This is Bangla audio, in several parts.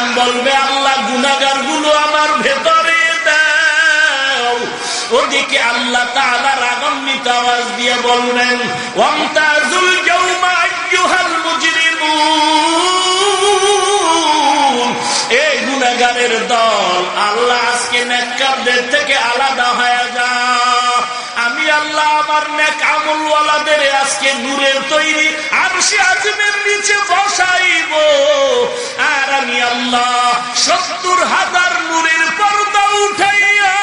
জাহান্নাম বলবে আল্লাহ গুনাহগার গুলো আমার ভেতরে দাও। ওদিকে আল্লাহ তাআলা রাগান্বিত আওয়াজ দিয়ে বলবেন ওয়ামতাজুল ইয়াওমা আইয়ুহাল মুজরিমুন, এই গুনাহগারের দল, আল্লাহ আজকে নেককারদের থেকে আলাদা হয়ে যাও। আমি আল্লাহ আমার নেক আমলওয়ালাদের আজকে নূরের তৈরি আরশে আজিমের নিচে বসাইব, আর আমি আল্লাহ ৭০,০০০ নূরের পর্দা উঠাইয়া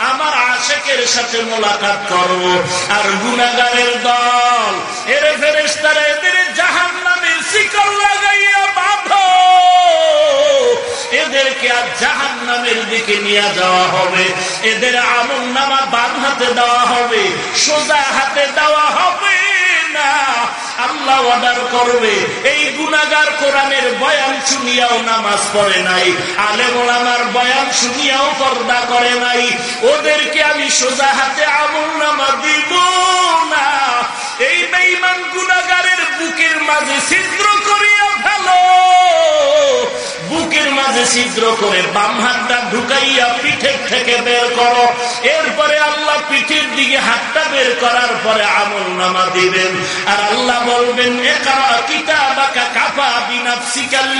আমার আশিকের সাথে মোলাকাত করব। আর গুনাহগারের দল, এর ফেরেশতারা এদের জাহান্নামের শিকল লাগাইয়া বাঁধো, এদেরকে আর জাহান্নামের দিকে নিয়ে যাওয়া হবে। এদের আমলনামা বাম হাতে দেওয়া হবে, সোজা হাতে দেওয়া হবে না। আল্লাহ অর্ডার করবে, এই গুনাহগার কোরআনের বয়ান শুনিয়াও নামাজ পড়ে নাই, আলেম ওলামার বয়ান শুনিয়াও পর্দা করে নাই, ওদেরকে আমি সোজা হাতে আমলনামা দিব না। এই বেঈমান গুনাহগারের বুকের মাঝে ছিদ্র করিয়া ফেলো, বুকের মাঝে ছিদ্র করে বাম হাতটা ঢুকাইয়া পিঠের থেকে বের করো। এরপরে আল্লাহ পিঠের দিকে হাতটা বের করার পরে আমলনামা দিবেন। আর আল্লাহ বলবেন ইকরা কিতাবাকা কাফা বিনাফসিকাল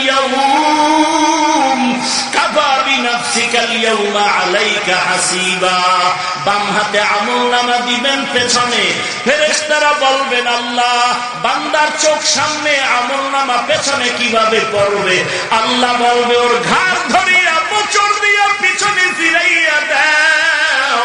ইয়াউমা আলাইকা হাসিবা। বাম হাতে আমলনামা দিবেন, পেছনে ফেরেশতারা বলবেন আল্লাহ বান্দার চোখ সামনে, আমলনামা পেছনে কিভাবে পড়বে? আল্লাহ বলবে ওর ঘাড় ধরিয়া মোচড় দিয়া পিছনে ফিরাইয়া দাও,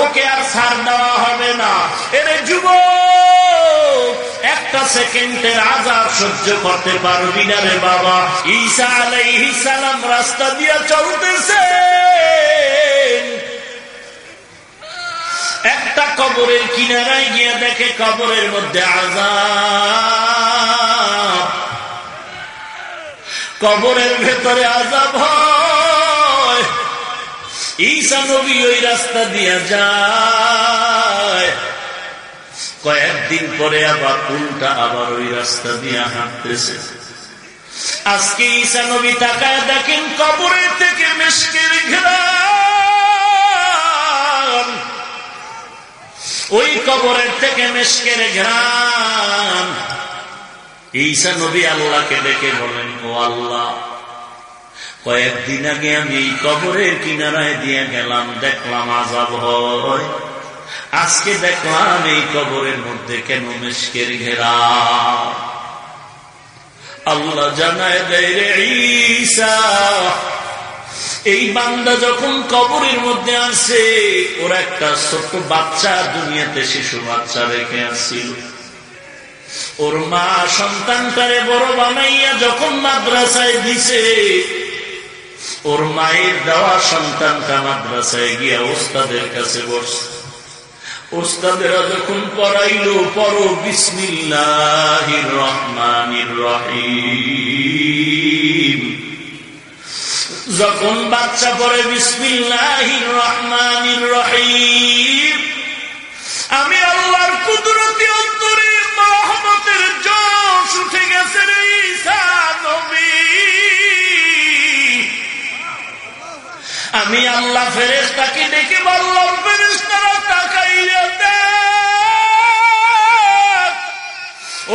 ওকে আর ছাড় দেওয়া হবে না। এরে যুবক, একটা সেকেন্ডের আযাব সহ্য করতে পারবি না রে বাবা। ঈসা আলাইহিস সালাম রাস্তা দিয়া চলতেছে, একটা কবরের কিনারায় গিয়ে দেখে কবরের মধ্যে আযাব, কবরের ভেতরে আযাব হয়। ঈসা নবী ওই রাস্তা দিয়া যায়, কয়েকদিন পরে আবার উল্টা আবার ওই রাস্তা দিয়া হাঁটতেছে। আজকে ঈসা নবী তাকায় দেখেন কবরের থেকে মিশকের ঘ্রাণ, ওই কবরের থেকে মিশকের ঘ্রাণ। ঈসা নবী আল্লাহকে ডেকে বলেন ও আল্লাহ, কয়েকদিন আগে আমি এই কবরের কিনারায় দিয়ে গেলাম, দেখলাম আযাব হয়, আজকে দেখলাম এই কবরের মধ্যে কেন মিশকের ঘেরাও। আল্লাহ জানায় দেয় রে ঈসা, এই বান্দা যখন কবরের মধ্যে আসে, ওর একটা ছোট্ট বাচ্চা দুনিয়াতে শিশু বাচ্চা রেখে আসছিল। ওর মা সন্তানটারে বড় বানাইয়া যখন মাদ্রাসায় দিছে, ওর মায়ের দেওয়া সন্তানটা মাদ্রাসায় গিয়া ওস্তাদের কাছে বসছে। ওস্তাদেরা যখন পড়াইল, পড়ো বিসমিল্লাহির রহমানির রহিম, যখন বাচ্চা পড়ে বিসমিল্লাহির রহমানির রহিম, আমি আল্লাহর কুদরতি অন্তরে রহমতের জোশ উঠে গেছে রে ঈসা নবী। আমি আল্লাহ ফেরেশতাকে ডেকে বললাম, ফেরেশতারা তাকাইয়া দেখ,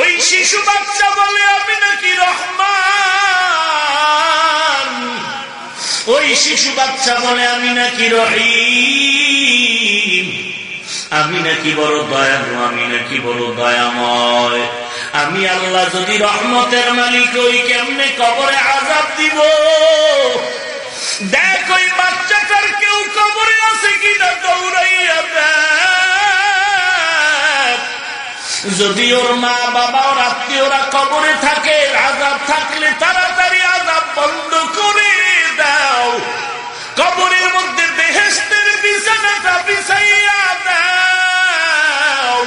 ওই শিশু বাচ্চা বলে আমি নাকি রহমান, ওই শিশু বাচ্চা বলে আমি নাকি রহিম, আমি নাকি বড় দয়ালু, আমি নাকি বড় দয়াময়। আমি আল্লাহ যদি রহমতের মালিক ওই কেমনে কবরে আযাব দিব? দেখ ওই বাচ্চাটার কেউ কবরে আছে কিনা, দৌড়াইয়া দেখ। যদি ওর মা বাবা ওর আত্মীয়রা কবরে থাকে, আযাব থাকলে তাড়াতাড়ি আযাব বন্ধ করে দাও, কবরের মধ্যে বেহেশতের বিছানাটা বিছাইয়া দাও।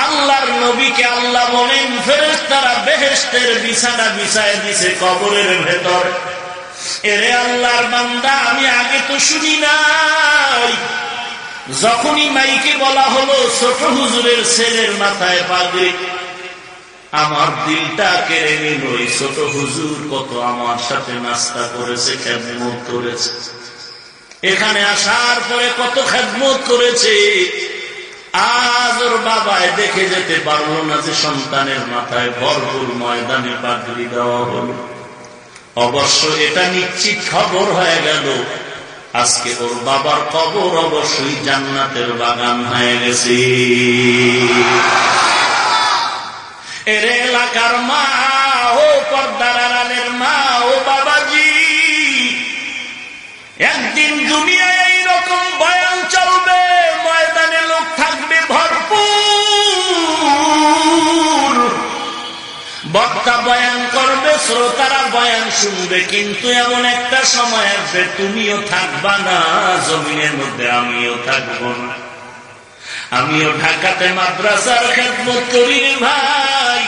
আল্লাহর নবীকে আল্লাহ বলেন ফেরেশতারা বেহেশতের বিছানা বিছায় দিছে কবরের ভেতর। এরে আল্লাহর বান্দা, আমি আগে তো শুনি নাই, যখনই মাইকে বলা হলো ছোট হুজুরের ছেলের মাথায় পাগড়ি, আমার দিলটা কেড়ে নিল। এই ছোট হুজুর কত আমার সাথে নাস্তা করেছে, খেদমত করেছে, এখানে আসার পরে কত খেদমত করেছে। আজ ওর বাবায় দেখে যেতে পারলো না যে সন্তানের মাথায় ভরপুর ময়দানে পাগড়ি দেওয়া হলো। অবশ্য এটা নিশ্চিত খবর হয়ে গেল, আজকে ওর বাবার কবর অবশ্যই জান্নাতের বাগান হয়ে গেছে। এর এলাকার মা, ও পর্দার আড়ালের মা, ও বাবাজি, একদিন দুনিয়ায় এইরকম বয়ান চলবে, ময়দানে লোক থাকবে ভরপুর, বক্তা বয়ান করবে, শ্রোতারা বয়ান শুনবে, কিন্তু এমন একটা সময় আসবে তুমিও থাকবা না জমিনের মধ্যে, আমিও থাকবো না। আমিও ঢাকাতে মাদ্রাসার খেদমত করি ভাই,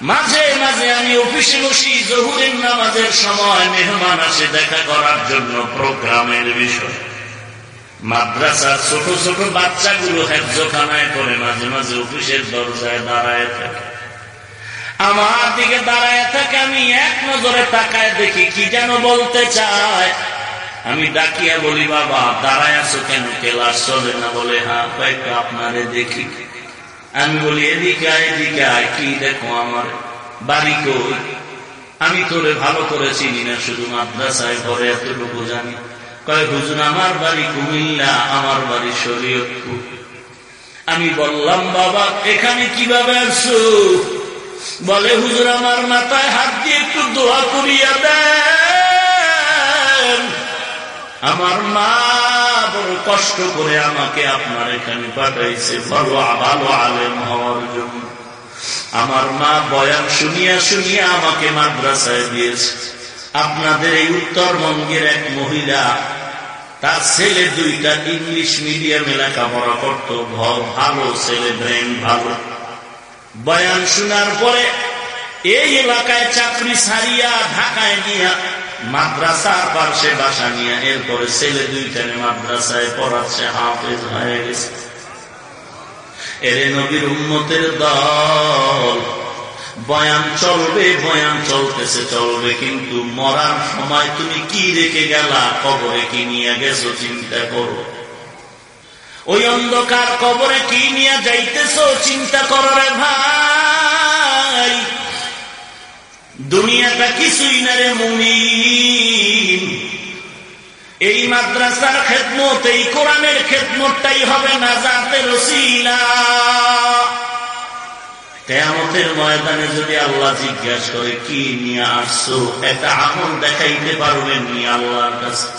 মাঝে মাঝে আমি অফিসে বসি, জহুরের নামাজের সময় মেহমান আসে দেখা করার জন্য প্রোগ্রামের বিষয়। মাদ্রাসার ছোট ছোট বাচ্চাগুলো হেফজখানায় করে মাঝে মাঝে অফিসের দরজায় দাঁড়ায় থাকে, আমার দিকে দাঁড়ায় থাকে। আমি এক নজরে তাকায় দেখি কি যেন বলতে চায়। আমি ডাকিয়া বলি, বাবা দাঁড়ায় আছো কেন, ক্লাস চলে না? বলে হ্যাঁ, কয়েকটা আপনারে দেখি। আমি বলি এদিকে আয়, এদিকে আয়। কি দেখো? আমার বাড়ি কই? আমি তোরে ভালো করে চিনি না, শুধু মাদ্রাসায় ঘরে এতটুকু জানি। কয় হুজুর আমার বাড়ি কুমিল্লা, আমার বাড়ি শরীয়তপুর। আমি বললাম বাবা এখানে কিভাবে আসছো? বলে হুজুর আমার মাথায় হাত দিয়ে একটু দোয়া করিয়া দেন, আমার মা বড় কষ্ট করে আমাকে আপনার এখানে পাঠাইছে ভালো আলেম হওয়ার জন্য। আমার মা বয়ান শুনিয়া শুনিয়া আমাকে মাদ্রাসায় দিয়েছে। আপনাদের এই উত্তরবঙ্গের এক মহিলা, তার ছেলে দুইটা ইংলিশ মিডিয়ামে লেখাপড়া করতো, ভালো ছেলে, ব্রেন ভালো। বয়ান শোনার পরে এই এলাকায় চাকরি ছাড়িয়া ঢাকায় নিয়া মাদ্রাসার পার্শ্বে বাসা নিয়ে এরপরে ছেলে দুইটানে মাদ্রাসায় পড়াচ্ছে, হাফেজ হয়ে গেছে। এরে নবীর উম্মতের দল, বয়ান চলবে, বয়ান চলতেছে, চলবে, কিন্তু মরার সময় তুমি কি রেখে গেলা, কবরে কি নিয়ে গেছো চিন্তা করো। ওই অন্ধকার কবরে কি নিয়ে যাইতেছো চিন্তা করো রে ভাই। দুনিয়াটা কিছুই না রে মুমিন। এই মাদ্রাসার খেদমত, এই কোরআনের খেদমতটাই হবে নাজাতের ওসিলা। কিয়ামতের ময়দানে যদি আল্লাহ জিজ্ঞাসা করে কি নিয়ে আসছো, একটা আমল দেখাইতে পারবেন নি আল্লাহর কাছে?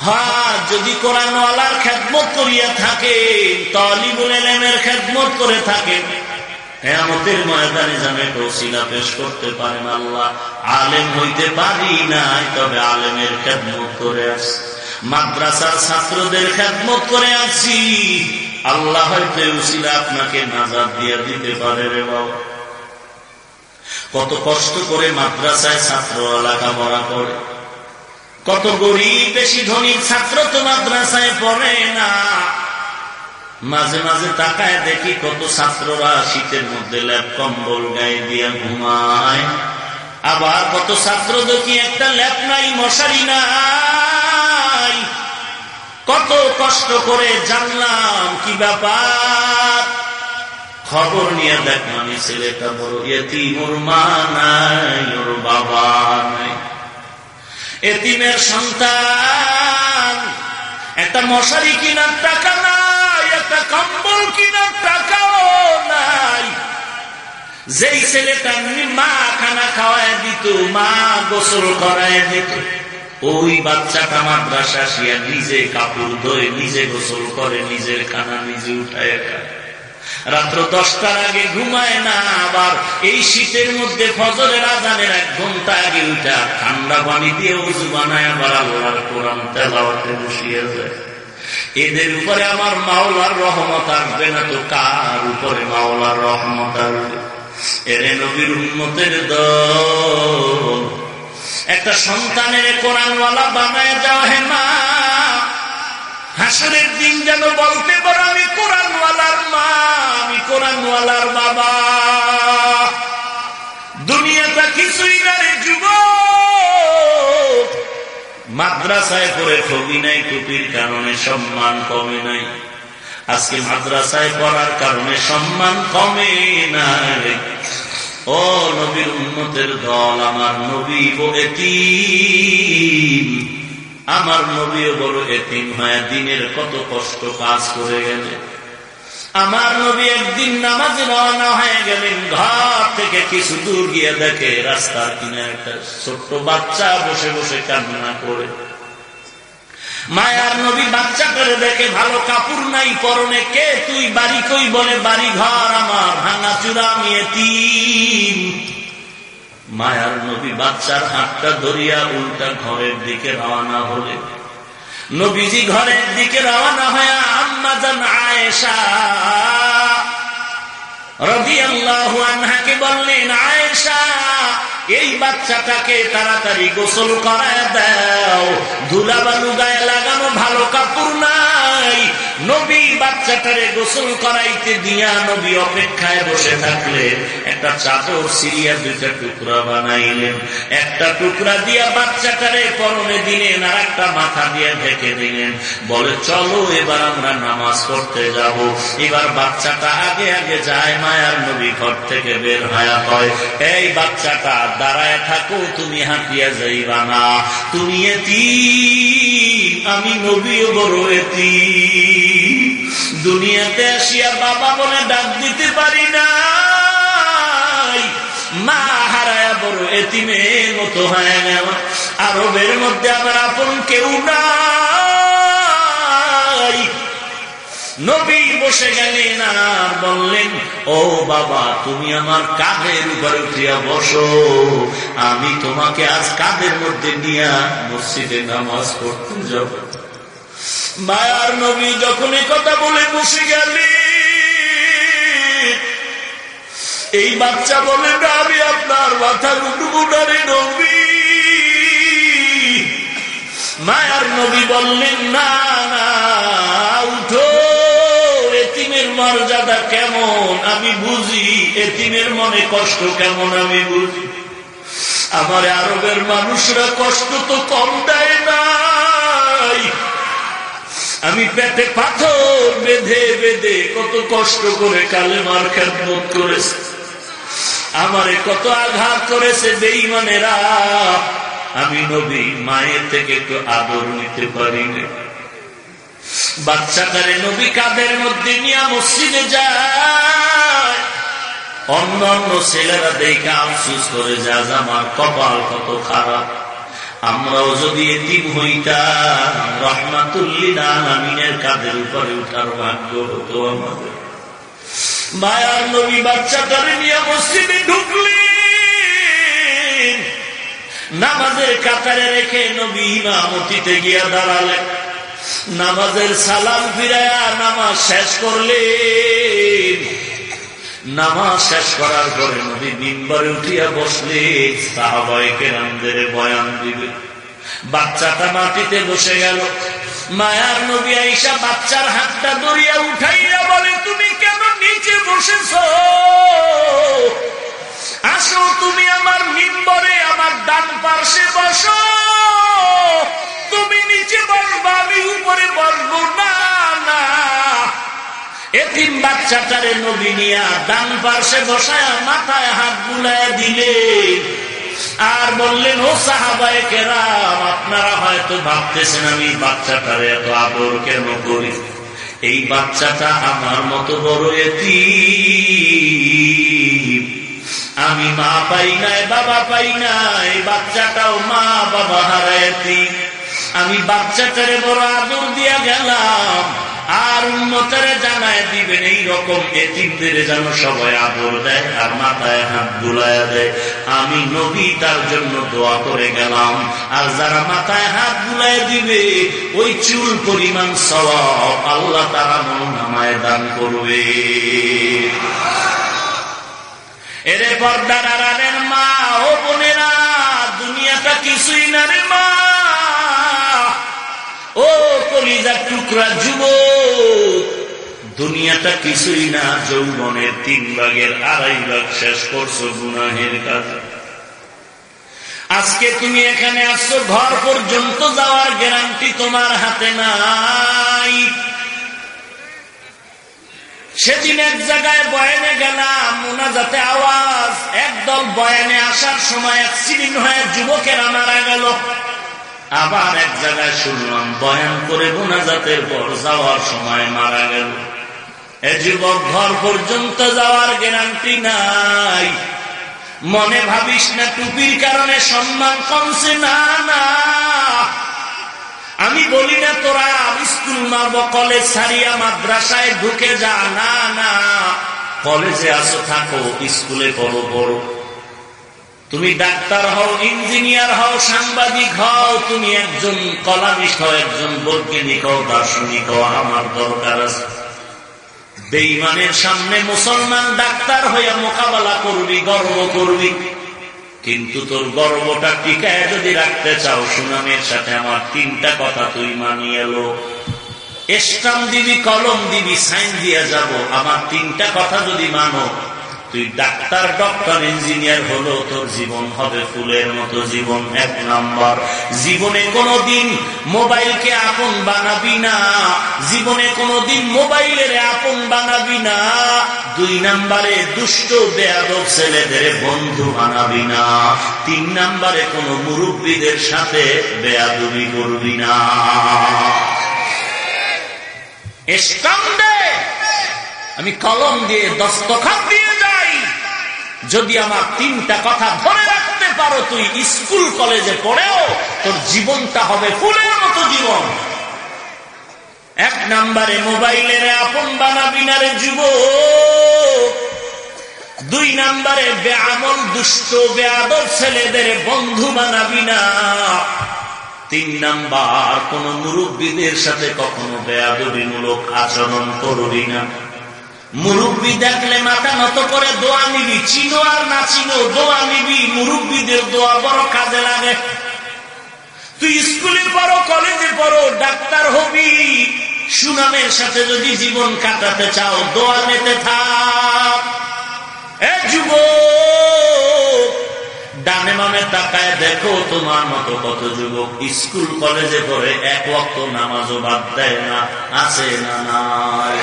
হ্যাঁ, যদি কোরআনওয়ালার খেদমত করিয়া থাকে, তালিবুল ইলমের খেদমত করে থাকে, কিয়ামতের ময়দানে যেন ওসিলা পেশ করতে পারেন আল্লাহ। আলেম হইতে পারি নাই, তবে আলেমের খেদমত করে আসছি, মাদ্রাসার ছাত্রদের খেদমত করে আসছি, আল্লাহ হয়তো ওসিলা আপনাকে নাজাত দিয়ে দিতে পারে রে বাবা। কত কষ্ট করে মাদ্রাসায় ছাত্ররা লেখাপড়া করে, কত গরিব বেশি ধনীর ছাত্র তো মাদ্রাসায় পড়ে না। মাঝে মাঝে তাকায় দেখি কত ছাত্ররা শীতের মধ্যে ল্যাপ কম্বল গায়ে দিয়ে ঘুমায়, আবার কত ছাত্র দেখি একটা ল্যাপ নাই, মশারি নাই। কত কষ্ট করে জানলাম কি ব্যাপার, খবর নিয়ে দেখ মানে ছেলেটা বড় ইয়েতিম, ওর মা নাই, ওর বাবা নাই, এতিমের সন্তান। একটা মশারি কিনার টাকা নাই, একটা কম্বল কিনার টাকাও নাই। যেই ছেলেটা মা খানা খাওয়ায় দিত, মা গোসল করায় দিত, ওই বাচ্চাটা মাদ্রাসা আসিয়া নিজে কাপড় ধোয়, নিজে গোসল করে, নিজের খানা নিজে উঠায় খায়, রাত্র 10টার আগে ঘুমায় না। আবার এই শীতের মধ্যে ফজরের আজানের 1 ঘন্টা আগে উঠা ঠান্ডা পানি দিয়ে ওযু বানায় আবার আল্লাহর কোরআন তেলাওয়াতে বসিয়ে যায়। এদের উপরে আমার মাওলার রহমত আসবে না তো কার উপরে মাওলার রহমত আসবে? এরে নবীর উম্মতের দল, একটা সন্তানের কোরআনওয়ালা বানায় যাও হে মা, হাসরের দিন যেন বলতে পারো আমি কোরআনওয়ালার মা, আমি কোরআনওয়ালার বাবা। কিছুই না রে যুবক। মাদ্রাসায় পড়ে ঠগি নাই, টুপির কারণে সম্মান কমে নাই। আজকে মাদ্রাসায় পড়ার কারণে সম্মান কমে নাই। ও নবীর উম্মতের দল, আমার নবী ও এতিম, আমার নবীও বড় এতিম হয়ে দিনের কত কষ্ট কাজ করে গেলেন। আমার নবী একদিন নামাজে রওনা হয়ে গেলেন, ঘর থেকে কিছু দূর গিয়ে দেখে রাস্তার কিনারে একটা ছোট্ট বাচ্চা বসে বসে কান্না করে। মায়ার নবী বাচ্চাটারে দেখে, ভালো কাপড় নাই পরনে, কে তুই, বাড়ি কই? বলে বাড়ি ঘর আমার ভাঙাচুরা, আমি এতিম। মায়ার নবী বাচ্চার হাতটা ধরিয়া উল্টা ঘরের দিকে রওনা হলেন। নবীজি ঘরের দিকে রওনা হয়ে আম্মা জান আয়েশা রাদিয়াল্লাহু আনহাকে বললেন, আয়েশা এই বাচ্চাটাকে তাড়াতাড়ি গোসল করায় দাও, ধুলাবালু গায়ে লাগানো, ভালো কাপড় নাই। নবী বাচ্চাটারে গোসল করাইতে দিয়া নবী অপেক্ষায় বসে থাকলেন। একটা চাদর সিরিয়া দুইটা টুকরা বানাইলেন, একটা টুকরা দিয়া বাচ্চাটারে পরনে দিলেন, আর একটা মাথা দিয়ে ঢেকে দিলেন। বলে চলো এবার আমরা নামাজ পড়তে যাব। এবার বাচ্চাটা আগে আগে যায়। মায়ার নবী ঘর থেকে বের হয়ে কয়, এই বাচ্চাটা দাঁড়ায় থাকো, তুমি হাঁটিয়া যাইবা না, তুমি এতিম, আমি নবীও বড় এতিম। দুনিয়াতে আসিয়া বাবা বলে ডাক দিতে পারি না, মা হারায়া বড় এতিমের মতো হয়ে গেল। আরবের মধ্যে আমার আপন কেউ নাই। নবী বসে গেলেন আর বললেন, ও বাবা তুমি আমার কাঁধের উপরে উঠিয়া বসো, আমি তোমাকে আজ কাঁধের মধ্যে নিয়ে মসজিদে নামাজ পড়তে যাব। মায়ার নবী যখন এই কথা বলে বসে গেলেন, এই বাচ্চা বলে না আমি আপনার মাথা উঠবো না রে নবী। মায়ার নবী বললেন, না না উঠো, এতিমের মর্যাদা কেমন আমি বুঝি, এতিমের মনে কষ্ট কেমন আমি বুঝি। আমার আরবের মানুষরা কষ্ট তো কম দেয় নাই। আমি পেটে পাথর বেঁধে বেঁধে কত কষ্ট করে কালেমার খেদমত করেছে, আমারে কত আঘাত করেছে বেঈমানেরা। আমি নবী মায়ের থেকে একটু আদর নিতে পারি না। বাচ্চাটারে নবী কাঁধের মধ্যে নিয়ে মসজিদে যায়। অন্য অন্য ছেলেরা দেখে আফসোস করে, যা আমার কপাল কত খারাপ, আমরাও যদি এতিম হইতাম রাহমাতুল লিল আলামিনের কাঁধের উপরে উঠার ভাগ্য হতো আমাদের। মায়ার নবী বাচ্চাটারে নিয়ে মসজিদে ঢুকলেন। নামাজের কাতারে রেখে নবী ইমামতিতে গিয়া দাঁড়ালেন। নামাজের সালাম ফিরায়া নামাজ শেষ করলেন। নামাজ শেষ করার পরে নবী মিম্বরে উঠিয়া বসলেন, সাহাবায়ে কেরামদের বয়ান দিবে। বাচ্চাটা মাটিতে বসে গেল। মায়ার নবী আয়েশা বাচ্চার হাতটা ধরিয়া উঠাইয়া বলে, তুমি কেন নিচে বসেছ? আসো তুমি আমার মিম্বরে আমার ডান পার্শ্বে বসো। তুমি নিচে বসবা, আমি উপরে বসবো না। না, এতিম বাচ্চাটারে নবী নিয়া ডান পার্শ্বে বসায় মাথায় হাত বুলায় দিলেন আর বললেন, ও সাহাবায়ে কেরাম, আপনারা হয়তো ভাবতেছেন আমি বাচ্চাটারে এত আদর কেন করি। এই বাচ্চাটা আমার মতো বড় এতিম, আমি মা পাই নাই, বাবা পাই নাই, বাচ্চাটাও মা বাবা হারায়তি। আমি বাচ্চাটারে বড় আদর দিয়া গেলাম, আর উম্মতেরে জানায় দিবেন এই রকম এতিমদের যেন সবাই আদর দেয় আর মাথায় হাত বুলায়া দেয়। আমি নবী তার জন্য দোয়া করে গেলাম, আর যারা মাথায় হাত বুলায় দিবে ওই চুল পরিমাণ সওয়াব আল্লাহ তাআলা আমলনামায় দান করবে। এরে পর্দার আড়ালের মা ও বোনেরা, দুনিয়াটা কিছুই না রে মা। ও কলিজার টুকরা যুবক, দুনিয়াটা কিছুই না। যৌবনের 3 ভাগের 2.5 ভাগ শেষ করছো গুনাহের কাজে। আজকে তুমি এখানে আসছো, ঘর পর্যন্ত যাওয়ার গ্যারান্টি তোমার হাতে নাই। সেদিন এক জায়গায় বয়ানে গেলাম, মুনাজাতে আওয়াজ, একদল বয়ানে আসার সময় অ্যাক্সিডেন্ট হয়ে যুবকেরা মারা গেল। আবার এক জায়গায় শুনলাম বয়ান করে মুনাজাতের পর যাওয়ার সময় মারা গেল। এ যুবক, ঘর পর্যন্ত যাওয়ার গ্যারান্টি নাই। মনে ভাবিস না টুপির কারণে সম্মান কমছে, না না। আমি বলি না তোরা স্কুল মারব, কলেজ ছাড়িয়া মাদ্রাসায় ঢুকে যা, না না। কলেজে আসো, থাকো, স্কুলে পড়ো, পড়ো। তুমি ডাক্তার হও, ইঞ্জিনিয়ার হও, সাংবাদিক হও, তুমি একজন কলামিস্ট হও, একজন বৈজ্ঞানিক হও, দার্শনিক হও, আমার দরকার আছে। বেঈমানের সামনে মুসলমান ডাক্তার হইয়া মোকাবেলা করবি, গর্ব করবি। কিন্তু তোর গর্বটা টিকায় যদি রাখতে চাও, সুনামের সাথে আমার তিনটা কথা তুই মানিয়ে এলো। স্টাম্প দিবি, কলম দিবি, সাইন দিয়ে যাব, আমার তিনটা কথা যদি মানো, তুই ডাক্তার, ডক্টর, ইঞ্জিনিয়ার হলো, তোর জীবন হবে ফুলের মতো জীবন। এক নাম্বার, জীবনে কোনোদিন মোবাইলকে আপন বানাবি না, জীবনে কোনোদিন মোবাইলের আপন বানাবি না। দুই নাম্বারে দুষ্ট বেয়াদব ছেলেদের বন্ধু বানাবি না। তিন নাম্বারে কোন মুরব্বীদের সাথে বেয়াদবি করবি না। স্টাম্প দে, আমি কলম দিয়ে দস্তখত দিয়ে যাই। যদি আমার তিনটা কথা ধরে রাখতে পারো, তুই স্কুল কলেজে পড়েও তোর জীবনটা হবে ফুলের মতো জীবন। এক নাম্বারে মোবাইলের আপন বানাবি না রে যুবক। দুই নাম্বারে বেআমল দুষ্ট বেয়াদব ছেলেদের বন্ধু বানাবি না। তিন নাম্বার, কোন মুরব্বীদের সাথে কখনো বেয়াদবিমূলক আচরণ করবি না। মুরব্বী দেখলে মাথা নত করে দোয়া নিবি, চিনো আর না চিনো দোয়া নিবি। মুরব্বীদের দোয়া বড় কাজে লাগে। তুই স্কুলে পড়ো, কলেজে পড়ো, ডাক্তার হবি, সুনামের সাথে যদি জীবন কাটাতে চাও, দোয়া নিতে থাক। এ যুবক, ডানে বামে তাকায় দেখো, তোমার মতো কত যুবক স্কুল কলেজে পড়ে এক ওয়াক্ত নামাজও বাদ দেয় না, আছে না নাই?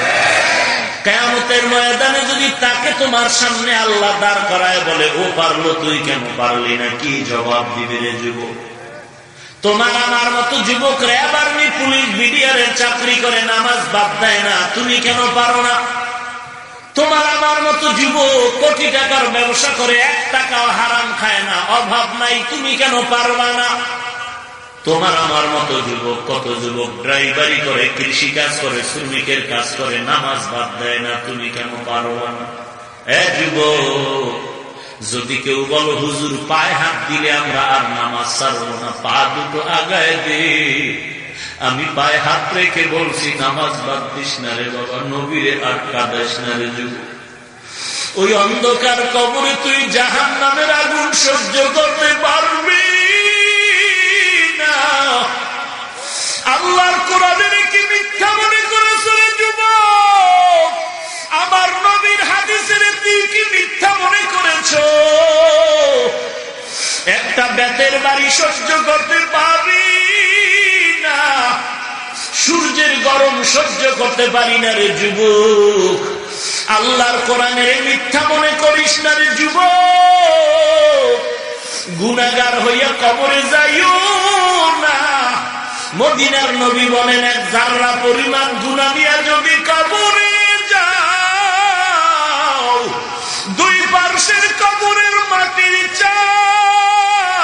কিয়ামতের ময়দানে যদি তাকে তোমার সামনে আল্লাহ দাঁড় করায় বলে, ও পারলো, তুই কেন পারলি না, কি জবাব দিবি রে যুবক? তোমার আমার মতো যুবক র্যাব, আর্মি, পুলিশ, বিডিআরের চাকরি করে নামাজ বাদ দেয় না, তুমি কেন পারো না? তোমার আমার মতো যুবক কোটি টাকার ব্যবসা করে 1 টাকাও হারাম খায় না, অভাব নাই, তুমি কেন পারবা না? তোমার আমার মতো যুবক, কত যুবক ড্রাইভারি করে, কৃষি কাজ করে, শ্রমিকের কাজ করে, নামাজ বাদ দেয় না, তুমি কেন পারবা না? এ যুবক, যদি কেউ বলো হুজুর পায়ে হাত দিলে আমরা আর নামাজ ছাড়বো না, পা দুটো আগায় দে, আমি পায়ে হাত রেখে বলছি, নামাজ বাদ দিস না রে বাবা, নবীরে আর কাঁদাস না রে যুবক। ওই অন্ধকার কবরে তুই জাহান্নামের আগুন সহ্য করতে পারবি না। আল্লাহর কোরআনের কি মিথ্যা মনে করেছ রে যুবক? আমার নবীর হাদিসের তুই কি মিথ্যা মনে করেছ? একটা বেতের বাড়ি সহ্য করতে পারবি না, সূর্যের গরম সহ্য করতে পারি না রে যুবক। আল্লাহর কোরআনের মিথ্যা মনে করিস না রে যুবক। গুনাহগার হইয়া কবরে যাইও না। মদিনার নবী বলেন, এক জাররা পরিমাণ গুনাহ নিয়ে যদি কবরে যাও, দুই পার্শ্বের কবরের মাটির চাপ,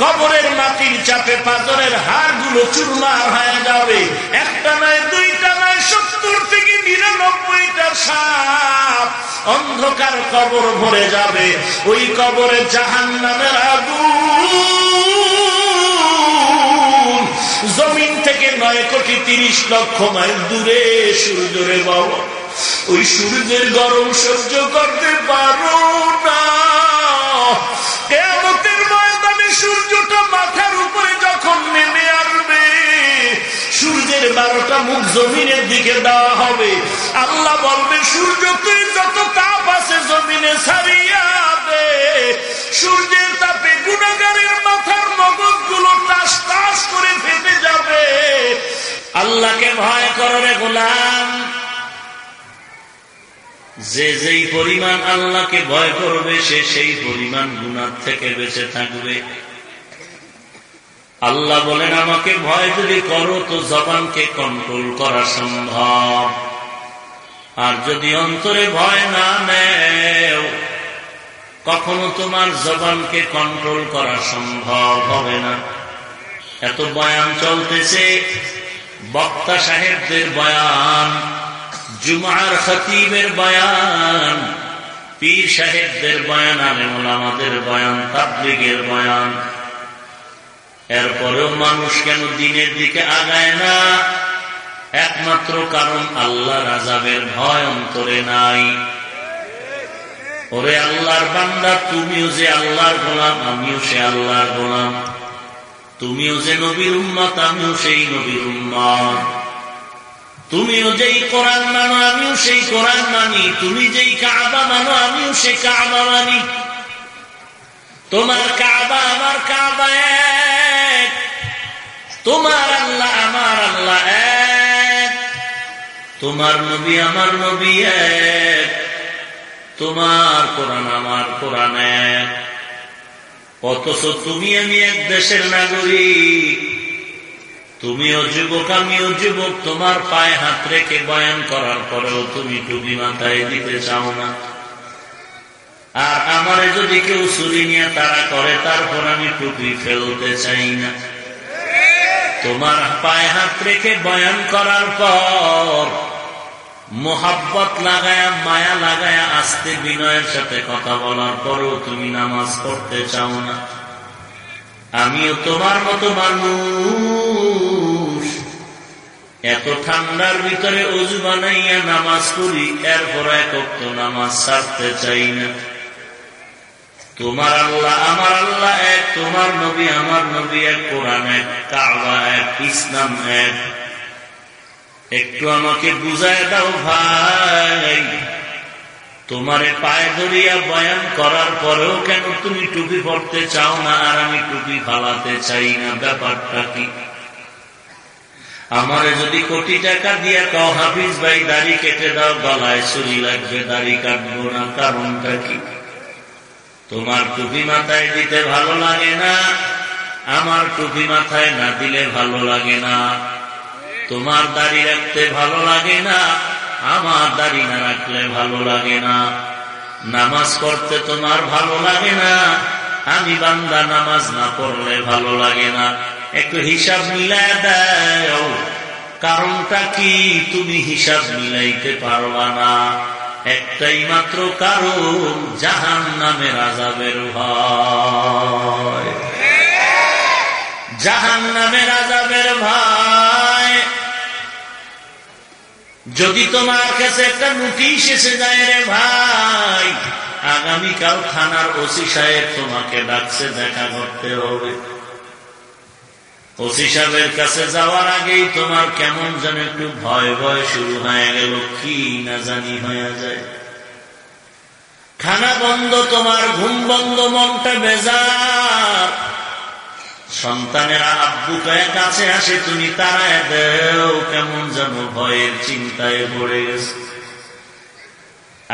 কবরের মাটির চাপে পাথরের হাড়গুলো চুরমার হয়ে যাবে। একটা নয়, দুইটা নয়, 70 থেকে 99টা সাপ অন্ধকার কবর ভরে যাবে। ওই কবরে জাহান্নামের আগুন জমিন থেকে 9,30,00,000 মাইল দূরে সূর্যরে বাবা, ওই সূর্যের গরম সহ্য করতে পারো না। কিয়ামতের ময়দানে সূর্যটা মাথার উপরে যখন নেমে আসবে, সূর্যের 12টা মুখ জমিনের দিকে দেওয়া হবে। আল্লাহ বলবে, সূর্য তুই যত তাপ আছে জমিনে ছাড়িয়া দে। সূর্যের তাপে গুনাহ গোলাম, যে যেই পরিমাণ আল্লাহকে ভয় করবে সে সেই পরিমাণ গুনাহ থেকে বেঁচে থাকবে। আল্লাহ বলেন আমাকে ভয় যদি করো তো জবানকে কন্ট্রোল করা সম্ভব, আর যদি অন্তরে ভয় না নেও কখনো তোমার জবানকে কন্ট্রোল করা সম্ভব হবে না। এত বয়ান চলতেছে, বক্তা সাহেবদের বয়ান, জুমার খতিবের বয়ান, পীর সাহেবদের বয়ান, আলেম ওলামাদের বয়ান, তাবলীগের বয়ান, এরপরেও মানুষ কেন দিনের দিকে আগায় না? একমাত্র কারণ আল্লাহর আযাবের ভয় অন্তরে নাই। ওরে আল্লাহর বান্দা, তুমিও যে আল্লাহর গোলাম, আমিও সে আল্লাহর গোলাম। তুমিও যে নবীর উম্মত, আমিও সেই নবীর উম্মত। তুমিও যেই কোরআন মানো, আমিও সেই কোরআন মানি। তুমি যেই কাবা মানো, আমিও সেই কাবা মানি। তোমার কাবা আমার কাবা এক, তোমার আল্লাহ আমার আল্লাহ এক, তোমার নবী আমার নবী এক, তোমার কোরআন আমার কোরআন এক। অথচ তুমি আমি এক দেশের নাগরিক, তুমিও যুবক আমিও যুবক। তোমার পায়ে হাত রেখে বয়ান করার পরেও তুমি টুপি মাথায় দিতে চাও না। আর আমারে যদি কেউ চুরি নিয়ে তাড়া করে, তারপর আমি টুপি ফেলতে চাই না। তোমার পায়ে হাত রেখে বয়ান করার পর মোহাব্বত লাগায়া, মায়া লাগায়া, আস্তে বিনয়ের সাথে কথা বলার পরও তুমি নামাজ পড়তে চাও না। আমিও তোমার মতো মানুষ, এত ঠান্ডার ভিতরে ওযু বানাইয়া নামাজ পড়ি, এরপর এক ওয়াক্ত নামাজ ছাড়তে চাই না। তোমার আল্লাহ আমার আল্লাহ এক, তোমার নবী আমার নবী এক, কোরআন এক, কাবা এক, ইসলাম এক। একটু আমাকে বুঝায় দাও ভাই, তোমারে পায়ে ধরিয়া বয়ান করার পরেও কেন তুমি টুপি পড়তে চাও না, আর আমি টুপি ফালাতে চাই না? ব্যাপারটা কি? আমারে যদি কোটি টাকা দিয়া কও হাফিজ ভাই দাড়ি কেটে দাও, গলায় ছুরি লাগবে, দাড়ি কাটবো না, কারণটা কি? তোমার টুপি মাথায় দিতে ভালো লাগে না, আমার টুপি মাথায় না দিলে ভালো লাগে না। তোমার দাড়ি রাখতে ভালো লাগে না, আমার দাড়ি না রাখলে ভালো লাগে না। নামাজ পড়তে তোমার ভালো লাগে না, আমি বান্দা নামাজ না পড়লে ভালো লাগে না। একটু হিসাব মিলায় দাও, কারণটা কি? তুমি হিসাব মিলাইতে পারবা না। একটাই মাত্র কারণ, জাহান্নামের আযাবের ভয়। জাহান্নামের আযাবের ভয়। যদি তোমার কাছে একটা নোটিশ এসে যায়, রে ভাই আগামীকাল থানার ওসি সাহেব তোমাকে ডাকছে, দেখা করতে হবে। ওসি সাহেবের কাছে যাওয়ার আগেই তোমার কেমন যেন একটু ভয় ভয় শুরু হয়ে গেল, কি না জানি হয়ে যায়। খানা বন্ধ, তোমার ঘুম বন্ধ, মনটা বেজার। সন্তানেরা আব্বু কয়ে কাছে আসে, তুমি তাড়ায় দেও, কেমন যেন ভয়ের চিন্তায় পড়ে গেছে।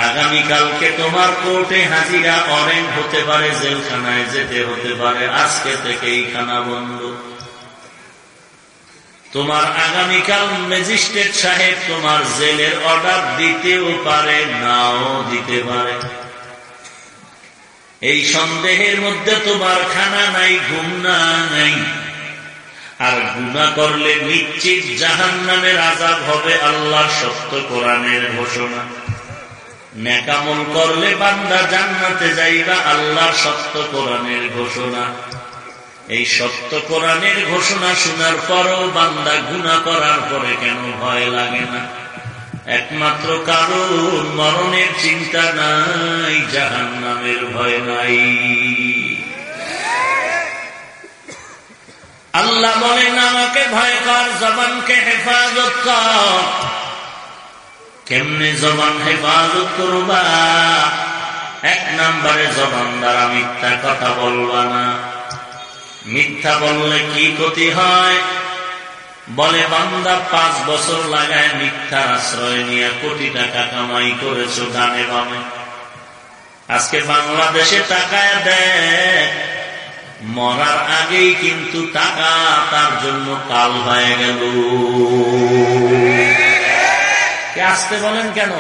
আগামীকালকে তোমার কোর্টে হাজিরা, অনেক হতে পারে, জেলখানায় যেতে হতে পারে। আজকে থেকেই খানা বন্ধ। তোমার আগামীকাল ম্যাজিস্ট্রেট সাহেব তোমার জেলের অর্ডার দিতেও পারে, নাও দিতে পারে। এই সন্দেহের মধ্যে তোমার খানা নাই, ঘুম নাই। আর গুনাহ করলে নিশ্চিত জাহান্নামের আযাব হবে, আল্লাহর সত্য কোরআনের ঘোষণা। নেকামল করলে বান্দা জান্নাতে যাইবা, আল্লাহর সত্য কোরআনের ঘোষণা। এই সত্য কোরআনের ঘোষণা শোনার পরও বান্দা গুনাহ করার পরে কেন ভয় লাগে না? একমাত্র কারণ মরণের চিন্তা নাই, জাহান্নামের ভয় নাই। আল্লাহ বলেন আমাকে ভয় কর, জবানকে হেফাজত কর। কেমনে জবান হেফাজত করবা? এক নম্বরে জবান দ্বারা মিথ্যা কথা বলবা না। মিথ্যা বললে কি ক্ষতি হয়? বলে বান্দা 5 বছর লাগায় মিথ্যার আশ্রয় নিয়ে কোটি টাকা কামাই করেছো ডানে বামে। আজকে বাংলাদেশে টাকায় দেয়, মরার আগেই কিন্তু টাকা তার জন্য কাল হয়ে গেল। আসতে বলেন কেন?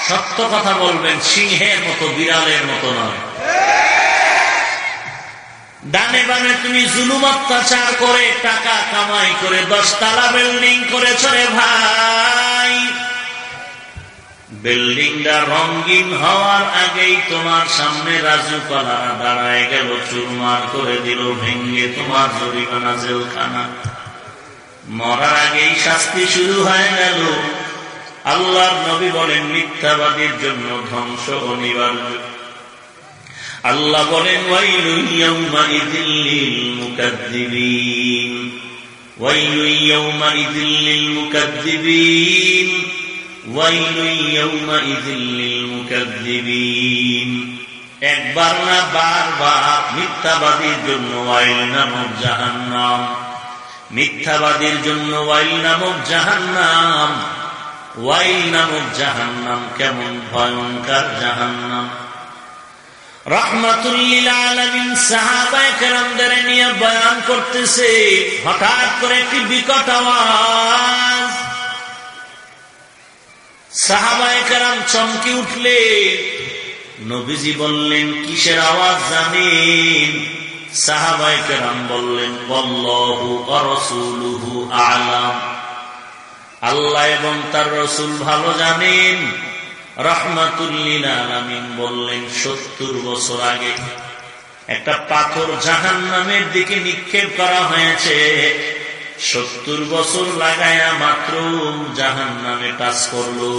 সত্য কথা বলবেন, সিংহের মতো বিড়ালের মতো নয়। ডানে বামে তুমি জুলুম অত্যাচার করে টাকা কামাই করে 10 তলা বিল্ডিং করেছ রে ভাই। বিল্ডিংটা রঙিন হওয়ার আগেই তোমার সামনে রাজুপালারা দাঁড়ায় গেল, চুরমার করে দিল, ভেঙ্গে তোমার জরিমানা জেলখানা। মরার আগেই শাস্তি শুরু হয়ে গেল। আল্লাহর নবী বলেন মিথ্যাবাদীর জন্য ধ্বংস অনিবার্য। আল্লাহ বলেন ওয়াইলুন ইয়াউমাইযিল লিল মুকাদ্দিবিন, ওয়াইলুন ইয়াউমাইযিল লিল মুকাদ্দিবিন, ওয়াইলুন ইয়াউমাইযিল লিল মুকাদ্দিবিন। একবার না বারবার মিথ্যাবাদীর জন্য ওয়াইল নামক জাহান্নাম, মিথ্যাবাদীর জন্য ওয়াইল নামক জাহান্নাম। ওয়াইল নামক জাহান্নাম কেমন ভয়ঙ্কর জাহান্নাম! রাহমাতুল লিল আলামিন সাহাবায়ে কেরামদের নিয়ে বয়ান করতেছে, হঠাৎ করে একটি বিকট আওয়াজ। সাহাবায়ে কেরাম চমকে উঠলে নবীজি বললেন কিসের আওয়াজ জানেন? সাহাবায়ে কেরাম বললেন আল্লাহু ওয়া রাসূলুহু আ'লাম, আল্লাহ এবং তার রাসূল ভালো জানেন। রাহমাতুল লিল আলামিন বললেন 70 বছর আগে একটা পাথর জাহান্নামের দিকে নিক্ষেপ করা হয়েছে। 70 বছর লাগায়া মাত্র জাহান্নামে টাচ করলো,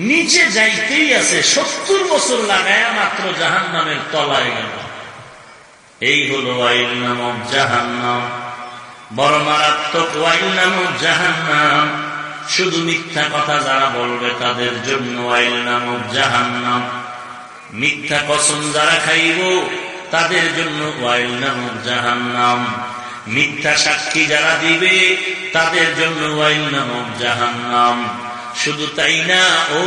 নিচে যাইতেই আছে। 70 বছর লাগায়া মাত্র জাহান্নামের তলায় গেল। এই হলো ওয়াইল নামক জাহান্নাম, বড় মারাত্মক ওয়াইল নামক জাহান্নাম। শুধু মিথ্যা কথা যারা বলবে তাদের জন্য ওয়াইল নামক জাহান্নাম। মিথ্যা কসম যারা খাইব তাদের জন্য ওয়াইল নামক জাহান্নাম। মিথ্যা সাক্ষী যারা দিবে তাদের জন্য ওয়াইল নামক জাহান্নাম। শুধু তাই না, ও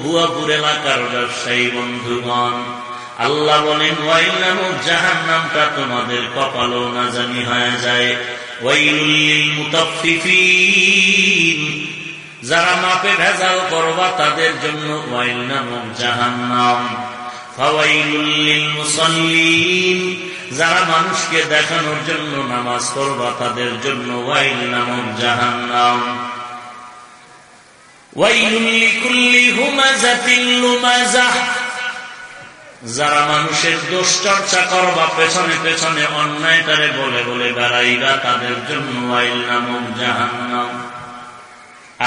ভুয়াপুর এলাকার ব্যবসায়ী বন্ধুগণ, আল্লাহ বলেন ওয়াইল নামক জাহান্নামটা তোমাদের কপালও না জানি হয়ে যায়। ওয়াইলুল লিল মুতাফফিফিন, যারা মাপে ভেজাল করবা তাদের জন্য ওয়াইল নামক জাহান্নাম। ফাওয়াইলুল লিল মুসাল্লিন, যারা মানুষকে দেখানোর জন্য নামাজ পড়বা তাদের জন্য ওয়াইল নামক জাহান্নাম। ওয়াইলুল লিকুল্লি হুমাযাতিন লুমাযাহ, যারা মানুষের দোষ চর্চা করবা, পেছনে পেছনে অন্যায়টারে বলে বলে বেড়াইবা তাদের জন্য ওয়াইল নামক জাহান্নাম।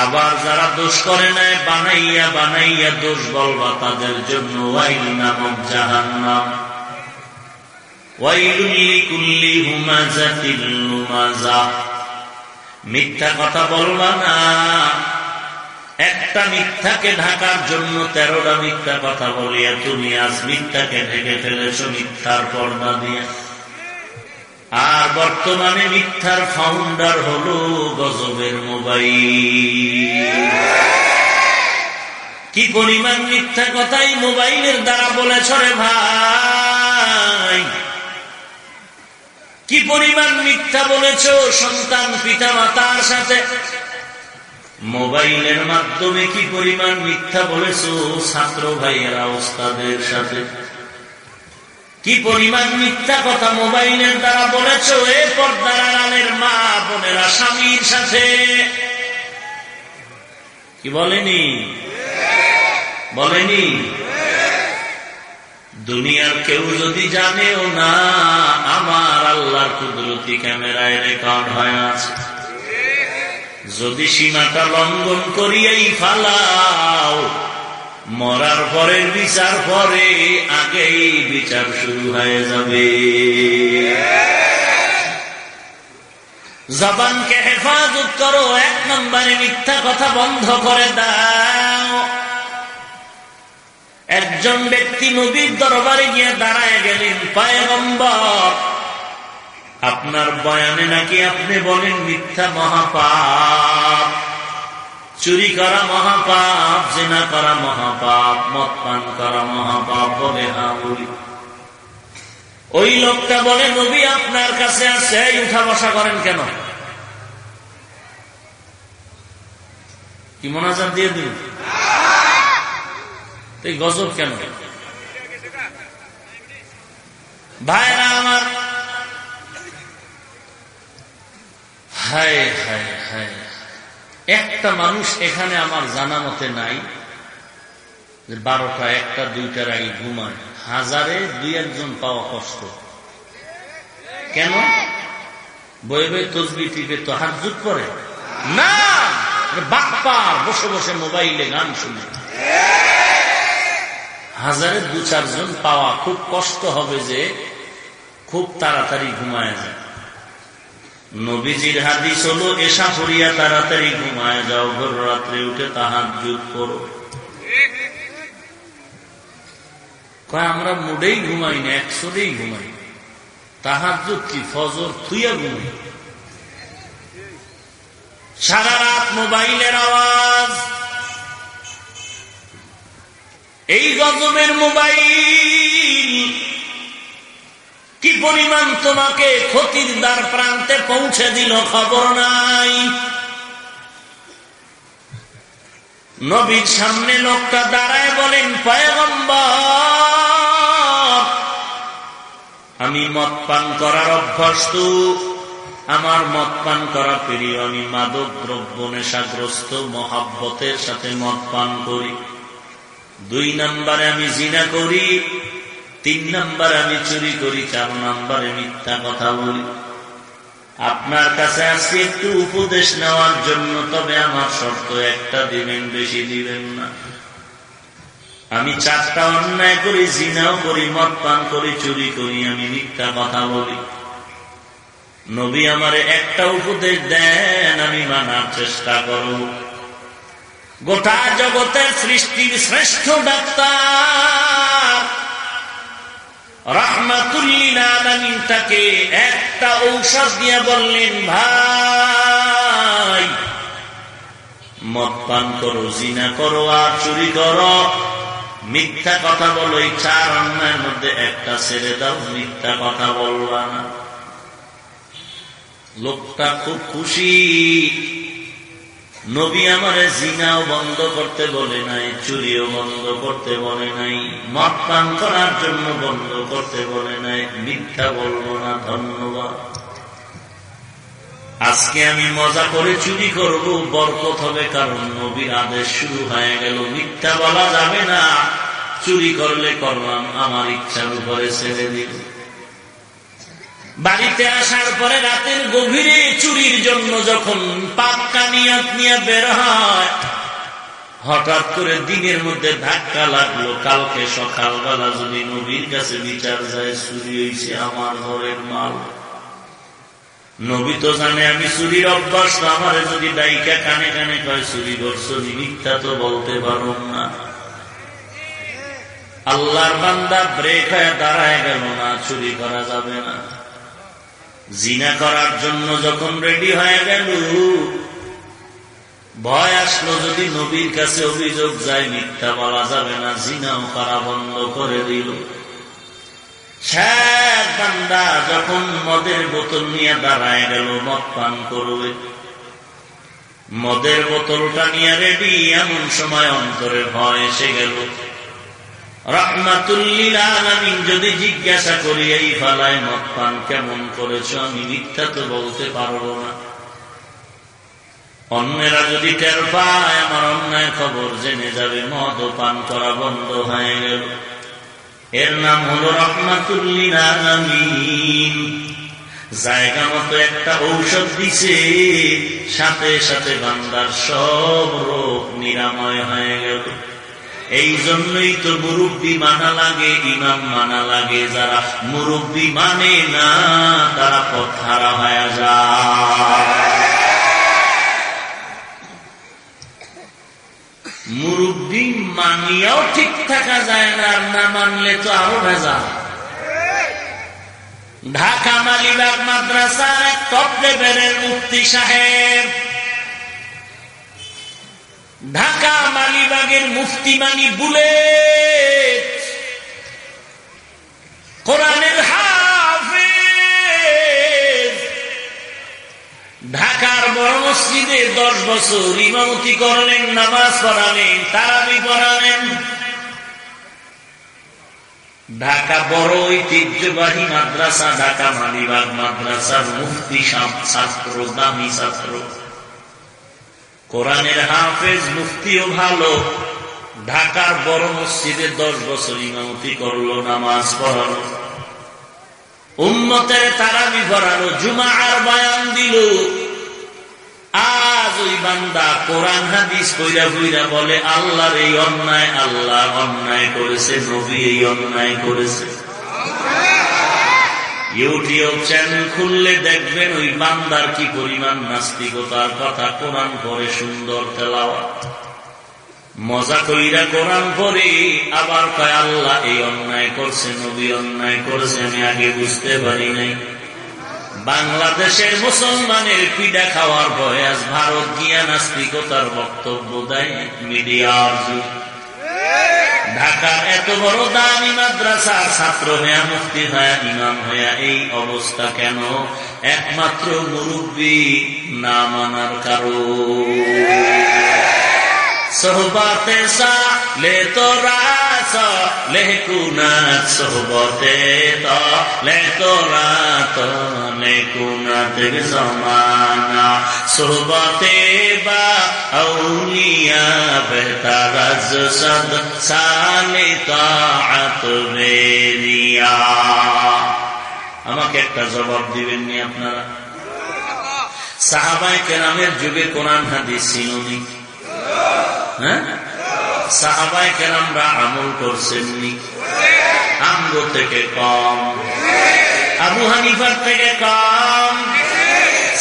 আবার যারা দোষ করে নাই বানাইয়া বানাইয়া দোষ বলবা তাদের জন্য ওয়াইল নামক জাহান্নাম। ওয়াইলুল লিকুল্লি হুমাযাতিন লুমাযাহ, মিথ্যা কথা বলবা না। একটা মিথ্যাকে ঢাকার জন্য 13টা মিথ্যা কথা বলিয়া তুমি আজ মিথ্যাকে ঢেকে ফেলেছ মিথ্যার পর্দা দিয়ে। আর বর্তমানে মিথ্যার ফাউন্ডার হলো গজবের মোবাইল। কি পরিমাণ মিথ্যা কথাই মোবাইলের দ্বারা বলেছ রে ভাই! কি পরিমাণ মিথ্যা বলেছ সন্তান পিতা মাতার সাথে! মোবাইলের মাধ্যমে কি পরিমাণ মিথ্যা বলেছো ছাত্র ভাইয়েরা ওস্তাদের সাথে! কি পরিমাণ মিথ্যা কথা মোবাইলের দ্বারা বলেছো এ পর্দার আড়ালের মা বোনেরা স্বামীর সাথে! কি বলেনি? বলেনি? দুনিয়ার কেউ যদি জানেও না, আমার আল্লাহর কুদরতি ক্যামেরায় রেকর্ড হয়ে আছে। যদি সীমাটা লঙ্ঘন করিয়াই ফালাও, মরার পরের বিচার পরে, আগেই বিচার শুরু হয়ে যাবে। জবানকে হেফাজত করো, 1 নম্বরে মিথ্যা কথা বন্ধ করে দাও। একজন ব্যক্তি নবীর দরবারে গিয়ে দাঁড়ায় গেলেন, পয়গম্বর আপনার বয়ানে নাকি আপনি বলেন মিথ্যা মহাপাপ, চুরি করা মহাপাপ, জিনা করা মহাপাপ, মদ পান করা মহাপাপ। বলে হ্যাঁ বলি। ওই লোকটা বলে নবী আপনার কাছে আসে, উঠা বসা করেন কেন? কি মোনাজাত দিয়ে দিন? এই গজব কেন? ভাইরা আমার, হায় হায় হায়, একটা মানুষ এখানে আমার জানা মতে নাই যে 12টা, 1টা, 2টার আগে ঘুমায়। হাজারে 2-1 পাওয়া কষ্ট। কেন? বয়ে বয়ে তসবিহ টিপে তো তাহাজ্জুদ করে না, বাপ্পার বসে বসে মোবাইলে গান শুনে। হাজারে 2-4 পাওয়া খুব কষ্ট হবে যে খুব তাড়াতাড়ি ঘুমায় যায়। নবীজির হাদিস হলো এশা পড়িয়া তাড়াতাড়ি ঘুমায় যাও, ভোর রাত্রে উঠে তাহাজ্জুদ করো। কয় আমরা মুডেই ঘুমাই না, 100তেই ঘুমাই। তাহাজ্জুদ কি ফজর থুইয়া ঘুমাই? সারা রাত মোবাইলের আওয়াজ, এই গজবের মোবাইল কি পরিমাণ তোমাকে ক্ষতির দ্বার প্রান্তে পৌঁছে দিল খবর নাই। নবীর সামনে লোকটা দাঁড়ায় বলেন, পয়গম্বর, আমি মদ পান করার অভ্যস্ত, আমার মদ পান করা প্রিয়, আমি মাদক দ্রব্য নেশাগ্রস্ত, মহাব্বতের সাথে মদ পান করি। 2 নম্বরে আমি জিনা করি, 3 নম্বরে আমি চুরি করি, 4 নম্বরে মিথ্যা কথা বলি। আপনার কাছে আসছি একটু উপদেশ নেওয়ার জন্য, তবে আমার শর্ত একটা দিবেন, বেশি দিবেন না। আমি 4টা অন্যায় করি, জিনাও করি, মদ পান করি, চুরি করি, আমি মিথ্যা কথা বলি। নবী আমারে একটা উপদেশ দেন, আমি মানার চেষ্টা করব। গোটা জগতের সৃষ্টির শ্রেষ্ঠ ডাক্তার রাহমাতুল লিল আলামিন তাকে একটা ঔষধ দিয়ে বললেন, ভাই মদ পান করো, জিনা করো, আর চুরি করো, মিথ্যা কথা বলো, এই 4 অন্যায়ের মধ্যে একটা ছেড়ে দাও, মিথ্যা কথা বলবা না। লোকটা খুব খুশি। নবী আমারে জিনাও বন্ধ করতে বলে নাই, চুরিও বন্ধ করতে বলে নাই, মদ পান করার জন্য বন্ধ করতে বলে নাই, মিথ্যা বলবো না। ধন্যবাদ। আজকে আমি মজা করে চুরি করব, বরকত হবে, কারণ নবীর আদেশ শুরু হয়ে গেল। মিথ্যা বলা যাবে না, চুরি করলে করলাম, আমার ইচ্ছার উপরে ছেড়ে দিল। বাড়িতে আসার পরে রাতের গভীরে চুরির জন্য যখন পাক্কা নিয়ত নিয়ে বের হয়, হঠাৎ করে দিনের মধ্যে ধাক্কা লাগলো, কালকে সকালবেলা যদি নবীর কাছে বিচার যায়, চুরি হয়েছে আমার ঘরের মাল। নবী তো জানে আমি চুরির অভ্যাস, আমার যদি ডাইকা কানে কানে কয় চুরি করছো, মিথ্যা তো বলতে পারো না। আল্লাহর বান্দা ব্রেক হয়ে দাঁড়ায় গেল না, চুরি করা যাবে না। জিনা করার জন্য যখন রেডি হয়ে গেল, ভয় আসলো যদি নবীর কাছে অভিযোগ যায়, মিথ্যা বলা যাবে না, জিনাও করা বন্ধ করে দিল। শেখ বান্দা যখন মদের বোতল নিয়ে দাঁড়ায় গেল, মদ পান করবে, মদের বোতলটা নিয়ে রেডি, এমন সময় অন্তরে ভয় এসে গেল। রাহমাতুল লিল আলামিন যদি জিজ্ঞাসা করি, এই ফালায় মদ পান কেমন করেছ, আমি মিথ্যা তো বলতে পারবো না। অন্যেরা যদি টের পায়, আমার অন্যায় খবর জেনে যাবে, মদ পান করা বন্ধ হয়ে গেল। এর নাম হলো রাহমাতুল লিল আলামিন। জায়গা মতো একটা ঔষধ দিছে, সাথে সাথে বান্দার সব রোগ নিরাময় হয়ে গেল। এই জন্যই তো মুরব্বী মানা লাগে, ইমাম মানা লাগে। যারা মুরব্বী মানে না, তারা পথহারা হয়ে যায়। মুরব্বী মানিয়াও ঠিক থাকা যায় না, আর না মানলে তো আরো ভেজাল। ঢাকা মালিবাগ মাদ্রাসার এক টপ লেভেলের মুফতি সাহেব, ঢাকা মালিবাগের মুফতি মানি বুলেট, কোরআনের হাফেজ, ঢাকার বড় মসজিদে 10 বছর ইমামতি করলেন, নামাজ পড়ালেন, তারাবি পড়ালেন। ঢাকা বড় ঐতিহ্যবাহী মাদ্রাসা, ঢাকা মালিবাগ মাদ্রাসার মুফতি ছাত্র, দামি ছাত্র, কোরআনের হাফেজ, মুফতিও ভালো। ঢাকার বড় মসজিদে 10 বছর ইমামতি করলো, নামাজ পড়ালো, উম্মতের তারাবি পড়ালো, জুমার বয়ান দিল। আজ ওই বান্দা কোরআন হাদিস কইরা কইরা বলে আল্লাহর এই অন্যায়, আল্লাহ অন্যায় করেছে, নবী এই অন্যায় করেছে। ইউটিউব চ্যানেল খুললে দেখবেন ওই বান্দার কি পরিমাণ নাস্তিকতার কথা। কোরআন পড়ে, সুন্দর তেলাওয়াত, মজা কইরা কোরআন পড়ে, আবার কয় আল্লাহ এই অন্যায় করছে, নবী অন্যায় করেছে, আমি আগে বুঝতে পারি নাই। বাংলাদেশের মুসলমানের পিডা খাওয়ার ভয় আজ ভারত গিয়া নাস্তিকতার বক্তব্য দেয় মিডিয়ার যুগ। ঢাকার এত বড় দামি মাদ্রাসার ছাত্র হইয়া, মুফতি হইয়া, ইমাম হইয়া এই অবস্থা কেন? একমাত্র মুরব্বী না মানার কারণ। সোহবতে সালে তোরা লে কুনাত, সোহবতে লে তোরা লে কুনাত জমানা, সোহবতে বা আউলিয়া বেহতারাজ সদ সালে তাআত বেরিয়া। আমাকে একটা জবাব দিবেন নি আপনারা? সাহাবায়ে কেরামের যুগে কোরআন হাদিস ছিল নি? হ্যাঁ, সাহাবায়ে কেরামরা আমল করছেননি? আমগো থেকে কম, আবু হানিফার থেকে কম।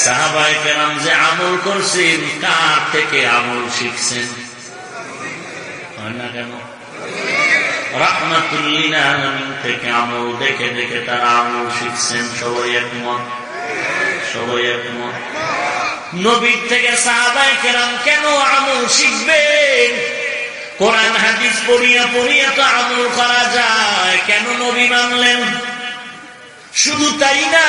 সাহাবায়ে কেরাম যে আমল করছেন, কার থেকে আমল শিখছেন? হয় না কেন? রাহমাতুল লিল আলামিন থেকে আমল দেখে দেখে তারা আমল শিখছেন। সবাই একমত? সবাই একমত? নবীর থেকে সাহাবায়ে কেরাম কেন আমল শিখবেন? কোরআন হাদিস পড়িয়া পড়িয়া তো আমল করা যায়, কেন নবী মানলেন? শুধু তাই না,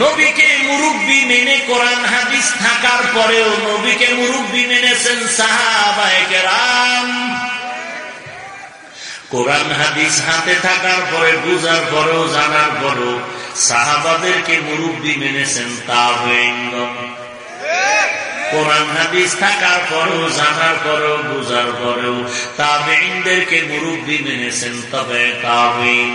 নবীকে মুরব্বী মেনে, কোরআন হাদিস থাকার পরেও নবীকে মুরব্বী মেনেছেন সাহাবায়ে কেরাম। কোরআন হাদিস হাতে থাকার পরে, বুঝার পরেও, জানার পরেও সাহাবাদেরকে মুরব্বী মেনেছেন তাবেঈনগণ। কোরআন হাদিস থাকার পরেও, জানার পরেও, বুঝার পরেও তাবেঈনদেরকে মুরব্বী মেনেছেন তাবেঈন।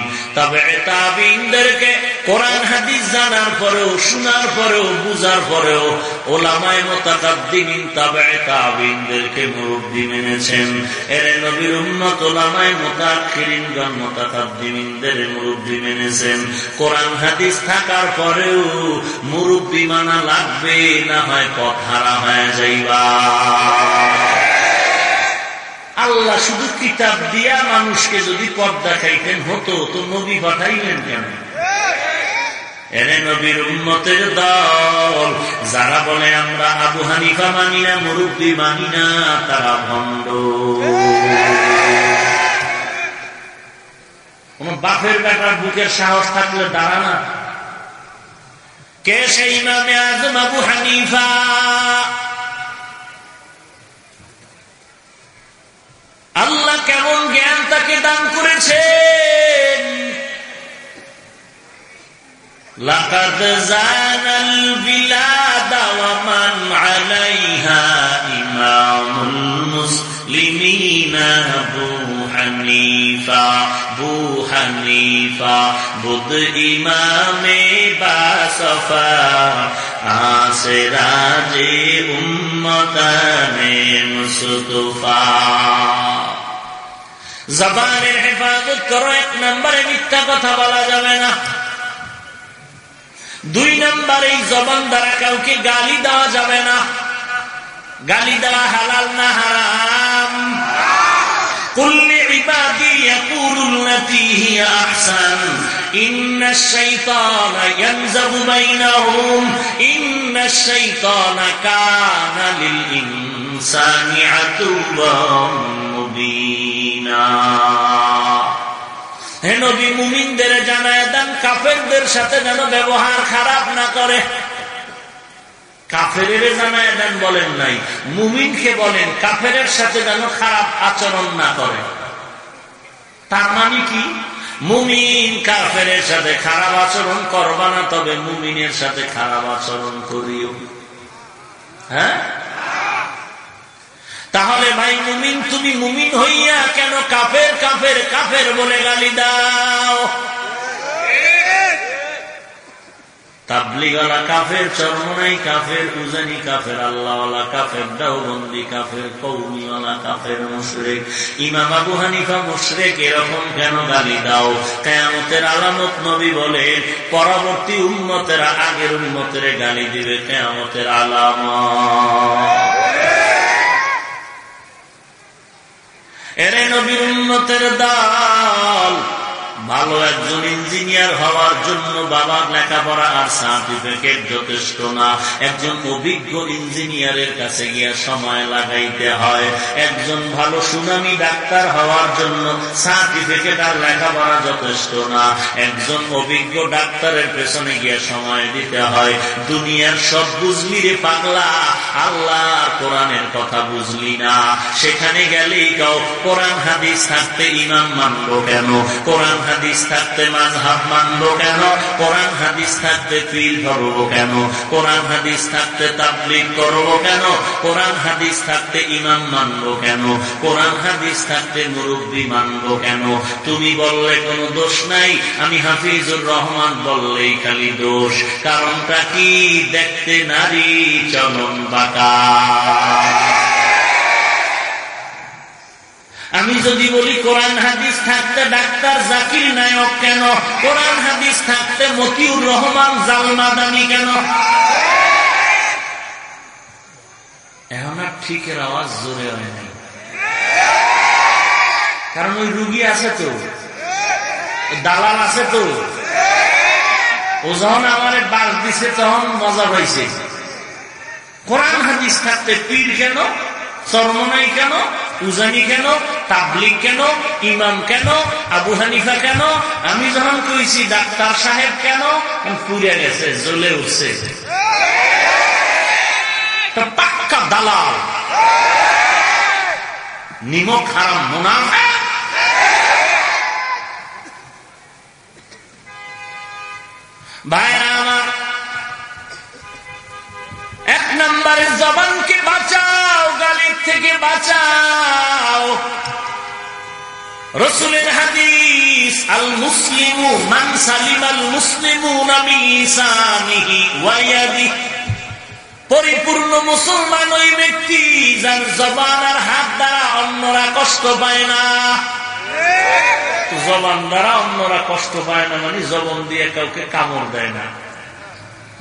তাবেঈনদেরকে কোরআন হাদিস জানার পরেও, শোনার পরেও, বুঝার পরেও উলামায়ে মুতাকাদ্দিমিন তাবেঈনদেরকে মুরব্বী মেনেছেন। এর নবীর উম্মত উলামায়ে মুতাআখিরিনগণ মুতাকাদ্দিমিনদের মুরব্বী মেনেছেন। কোরআন হাদিস থাকার পরেও মুরব্বী মানা লাগবে, না হয় পথ হারা হয়ে যাইবা। আল্লাহ শুধু কিতাব দিয়া মানুষকে যদি পথ দেখাইতেন হতো, তো নবী পাঠাইলেন কেন? এরে নবীর উম্মতের দল যারা বলে আমরা আবু হানিফা মানি না, মুরব্বী মানি না, তারা ভণ্ড। কোন বাপের বেটার বুকের সাহস থাকলে দাঁড়া না। কে সেই ইমামে আজম আবু হানিফা? আল্লাহ কেমন জ্ঞান তাকে দান করেছেন। লাকাদ জানাল বিলাদা ওয়া মান আলাইহা ইমামুল মুসলিমিনা আবু হানিফা। আবু হানিফা বুদ ইমামে বাসফা, আসরাজে উম্মতানে মুস্তফা। জবানের হেফাজত করো। 1 নম্বরে মিথ্যা কথা বলা যাবে না। 2 নম্বরে জবান দ্বারা কাউকে গালি দেওয়া যাবে না। গালি দেওয়া হালাল না হারাম? কুল লিইবাদি ইয়াকুলুল্লাতী হিয়া আহসান ইন্নাশ শাইতানা ইয়ানযাবু বাইনাহুম ইন্নাশ শাইতানা কানা লিল ইনসানি আদুওয়াম মুবিনা। হে নবী, মুমিনদের জানায় দেন কাফেরদের সাথে যেন ব্যবহার খারাপ না করে। কাফেরের জানায় দেন বলেন নাই, মুমিনকে বলেন কাফেরের সাথে যেন খারাপ আচরণ না করে। তার মানে কি? মুমিন কাফেরের সাথে খারাপ আচরণ করবা না, তবে মুমিনের সাথে খারাপ আচরণ করিও। হ্যাঁ, তাহলে ভাই মুমিন, তুমি মুমিন হইয়া কেন কাফের কাফের কাফের বলে গালি দাও? তাবলিগওয়ালা কাফের, চরমনাই কাফের, উজানি কাফের, আল্লাহওয়ালা কাফের, দাওবন্দি কাফের, কওমিওয়ালা কাফের, মুশরিক, ইমাম আবু হানিফা মুশরিক, এরকম কেন গালি দাও? কিয়ামতের আলামত নবী বলেন, পরবর্তী উম্মতেরা আগের উম্মতের গালি দিবে, কিয়ামতের আলামত। এরে নবীর উম্মতের দল, ভালো একজন ইঞ্জিনিয়ার হওয়ার জন্য বাবার লেখাপড়া আর সার্টিফিকেট যথেষ্ট না। একজন অভিজ্ঞ ইঞ্জিনিয়ারের কাছে গিয়ে সময় লাগাইতে হয়। একজন ভালো সুনামী ডাক্তার হওয়ার জন্য সার্টিফিকেট আর লেখাপড়া যথেষ্ট না। একজন অভিজ্ঞ ডাক্তারের পেছনে গিয়ে সময় দিতে হয়। দুনিয়ার সব বুঝলি রে পাগলা, আল্লাহর কোরআনের কথা বুঝলি না। সেখানে গেলেই কাও কোরআন হাদিস থাকতে ইমাম মানলো কেন? কোরআন হাদিস থাকতে মাযহাব মানলো কেন? কোরআন হাদিস থাকতে পীর ধরবো কেন? কোরআন হাদিস থাকতে তাবলীগ করবো কেন? কোরআন হাদিস থাকতে ইমাম মানবো কেন? কোরআন হাদিস থাকতে মুরব্বী মানবো কেন? তুমি বললে কোনো দোষ নাই, আমি হাফিজুর রহমান বললেই খালি দোষ। কারণটা কি? দেখতে নারী চলন বাঁকা। আমি যদি বলি কোরআন হাদিস থাকতে ডাক্তার জাকির নায়ক কেন? কোরআন হাদিস থাকতে মতিউর রহমান জালমাদানি কেন? এখন আর ঠিকের আওয়াজ জোরে হয় নাই, কারণ ওই রুগী আছে তো, দালাল আছে তো। ও যখন আমার বাস দিছে তখন মজা পাইছে। কোরআন হাদিস থাকতে পীর কেন, চরমনাই কেন, উজানি কেন, তাবলীগ কেন, ইমাম কেন, আবু হানিফা কেন? আমি যখন কইছি ডাক্তার সাহেব কেন, পুড়ে গেছে, জ্বলে উঠছে। পাক্কা দালাল, নিমক হারাম মুনাফিক। ভাইরা আমার, এক নম্বরে জবানকে বাঁচাও, গালির থেকে বাঁচাও। রাসূলের হাদিস, আল মুসলিমু মান সালিমাল মুসলিমুনা মিন লিসানিহি ওয়া ইয়াদিহি। পরিপূর্ণ মুসলমান ওই ব্যক্তি যার জবান আর হাত দ্বারা অন্যরা কষ্ট পায় না। জবান দ্বারা অন্যরা কষ্ট পায় না মানে জবান দিয়ে কাউকে কামড় দেয় না,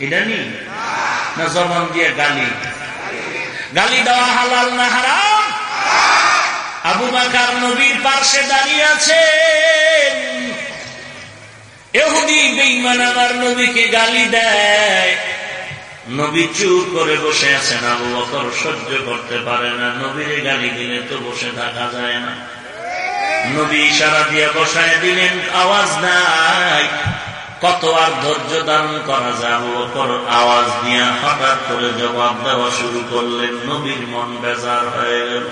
এটা নি না? জবান দিয়ে গালি, গালি দেওয়া হালাল না হারাম? আবু বকর নবীর পাশে দাঁড়িয়ে আছেন, ইহুদি বেঈমান আমার নবীকে গালি দেয়, নবী চুপ করে বসে আছেন। আবু বকর সহ্য করতে পারে না, নবীর গালি দিলে তো বসে থাকা যায় না। নবী ইশারা দিয়ে বসায় দিলেন, আওয়াজ নাই। কত আর ধৈর্য ধারণ করা যায়? আবু বকর আওয়াজ দিয়ে হঠাৎ করে জবাব দেওয়া শুরু করলেন। নবীর মন বেজার হয়ে গেল।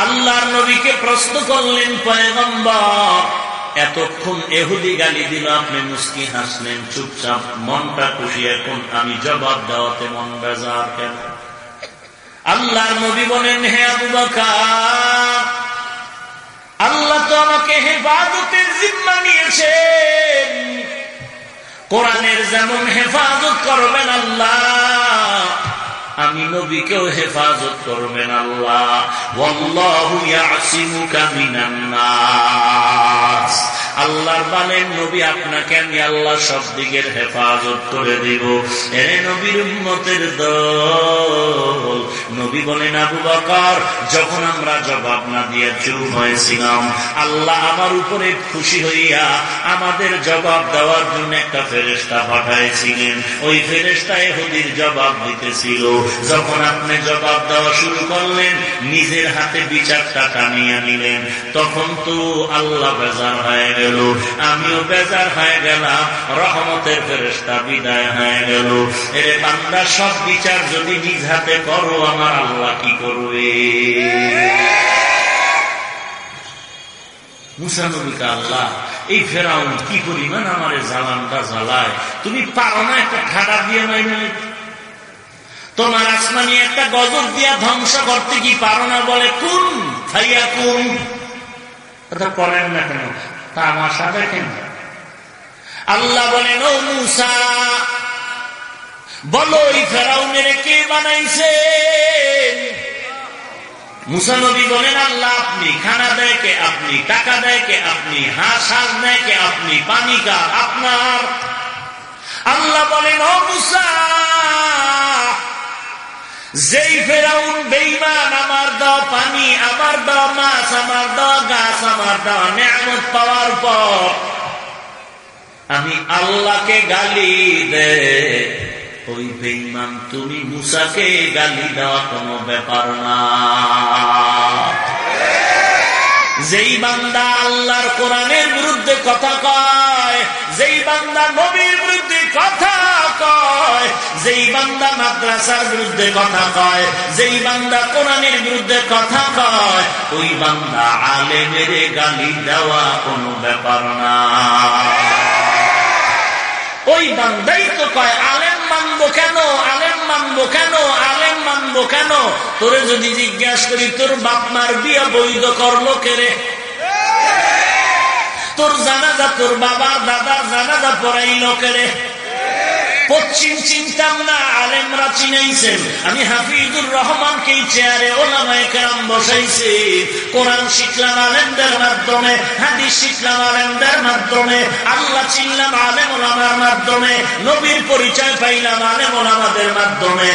আল্লাহর নবীকে প্রশ্ন করলেন, পয়গম্বর, এতক্ষণ ইহুদি গালি দিল, আপনি মুস্কি হাসলেন, চুপচাপ, মনটা খুশি, এখন আমি জবাব দেওয়াতে মন বেজার কেন? আল্লাহর নবী বলেন, হে আবু বকর, আল্লাহ তো আমাকে হেফাজতের জিম্মা নিয়েছেন। কোরআনের যেমন হেফাজত করবেন আল্লাহ, আমি নবীকেও হেফাজত করবেন আল্লাহ। ওয়াল্লাহু ইয়াসিমুকা মিনান নাস। আল্লাহর বাণীর নবী, আপনাকে আমি আল্লাহ সব দিকের হেফাজত করে দিব। এ নবীর উম্মতের দল, নবী নবী বলেন, আবু বকর, যখন আমরা জবাব না দিয়ে চুপ হয়েছিলাম, আল্লাহ আমার উপরে খুশি হইয়া আমাদের জবাব দেওয়ার জন্য একটা ফেরেশতা পাঠাইছিলেন। ওই ফেরেশতা ইহুদির জবাব দিতেছিল। যখন আপনি জবাব দেওয়া শুরু করলেন, নিজের হাতে বিচারটা টানিয়ে নিলেন, তখন তো আল্লাহ বেজার হয়ে গেল, আমিও বেজার হয়ে গেলাম, রহমতের ফেরেশতা বিদায় হয়ে গেল। এরে বান্দা, সব বিচার যদি নিজ হাতে করো, আমার আল্লাহ কি করবে? মুসা নবীকে আল্লাহ, এই ফেরাউন কি পরিমাণ আমারে জ্বালানটা জ্বালায়, তুমি পারো না একটা ঠাডা দিয়ে নাই? তোমার আসমানি একটা গজব দিয়া ধ্বংস করতে কি পারো না? বলে কুন খাইয়া কুন, কথা করেন না কেন? তামাশা দেখেন। আল্লাহ বলেন, ও মুসা, বলো এই ফেরাউনের কে বানাইছে? মুসা নবী বলেন, আল্লাহ আপনি। খানা দেয় কে? আপনি। টাকা দেয় কে? আপনি। হাঁস হাঁস দেয় কে? আপনি। পানি কা? আপনার। আল্লাহ বলেন, ও মুসা, যেই ফেরাউন বেঈমান, আমার দেওয়া পানি, আমার দেওয়া মাছ, আমার দেওয়া গাছ, আমার দেওয়া নিয়ামত পাওয়ার পর আমি আল্লাহকে গালি দে, ওই বেঈমান তুমি মুসাকে গালি দেওয়া কোনো ব্যাপার না। যেই বান্দা আল্লাহর কোরআনের বিরুদ্ধে কথা কয়, যেই বান্দা নবীর বিরুদ্ধে কথা কয়, যেই বান্দা মাদ্রাসার বিরুদ্ধে কথা কয়, যেই বান্দা কোরআনের বিরুদ্ধে কথা কয়, ওই বান্দা আলেমের গালি দেওয়া কোনো ব্যাপার না। ওই বান্দাই তো কয়, আলেম মানবো কেন, আলেম মানবো কেন, আলেম মানবো কেন? তোরে যদি জিজ্ঞাসা করি, তোর বাপ মার বিয়া বৈধ করলো কে রে? তোর জানাজা, তোর বাবার দাদার জানাজা পড়াইল কে রে? পশ্চিম চিনতাম না, আলেমরা চিনাইছেন। আমি হাফিজুর রহমানকে চেয়ারে ওলামায়ে কেরাম বসাইছি। কোরআন শিখলাম আলেমদের মাধ্যমে, হাদিস শিখলাম আলেমদের মাধ্যমে, আল্লাহ চিনলাম আলেম ওলামার মাধ্যমে, নবীর পরিচয় পাইলাম আলেম ওলামাদের মাধ্যমে,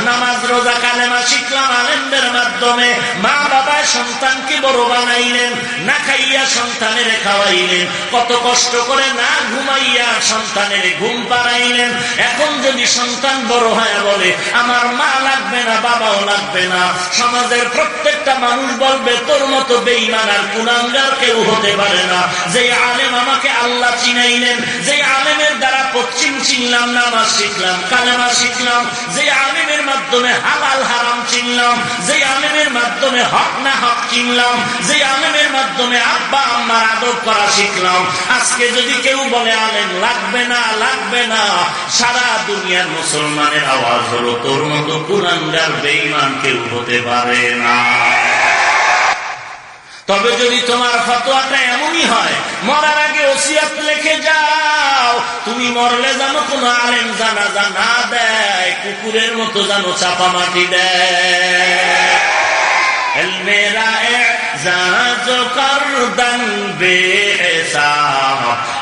নামাজ রোজা কালেমা শিখলাম আলেমদের মাধ্যমে। মা বাবা সন্তানকে বড় বানাইলেন, না খাইয়া সন্তানের খাওয়াইলেন, কত কষ্ট করে না ঘুমাইয়া সন্তানের ঘুম পাড়াইলেন। এখন যদি সন্তান বড় হয় বলে আমার মা লাগবে না, বাবাও লাগবে না, সমাজের প্রত্যেকটা মানুষ বলবে তোর মতো বেঈমান আর কুলাঙ্গার কেউ হতে পারে না। যে আলেম আমাকে আল্লাহ চিনাইলেন, যে আলেমের দ্বারা পশ্চিম চিনলাম, নামাজ শিখলাম, কালেমা শিখলাম, যে আলেমের মাধ্যমে হালাল হারাম চিনলাম, যে আলেমের মাধ্যমে হক না হক চিনলাম, যে আলেমের মাধ্যমে আব্বা আম্মার আদব করা শিখলাম, আজকে যদি কেউ বলে আলেম লাগবে না, লাগবে না, সারা দুনিয়ার মুসলমানের আওয়াজ হলো তোর মতো কুলাঙ্গার বেঈমান কেউ হতে পারে না। তবে যদি তোমার ফতোয়াটা এমনই হয়, মরার আগে ওসিয়ত লিখে যাও, তুমি মরলে জানো কোন আলেম জানাজা না দেয়, কুকুরের মতো জানো চাপা মাটি দেয়। মেরা এজাজো করদন বেহিসাব,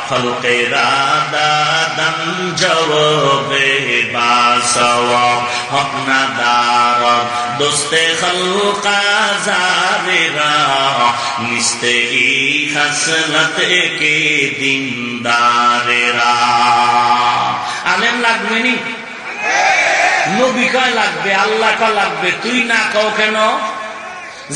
খলকেরা দাদন জওবে বাসওয়াব, হক না দারদ দোস্তে খলকা জারেরা, নিস্তে ই হাসলত কে দিনদারেরা। আলেম লাগবে নি? নবী কয় লাগবে, আল্লাহ কয় লাগবে, তুই না কও কেন?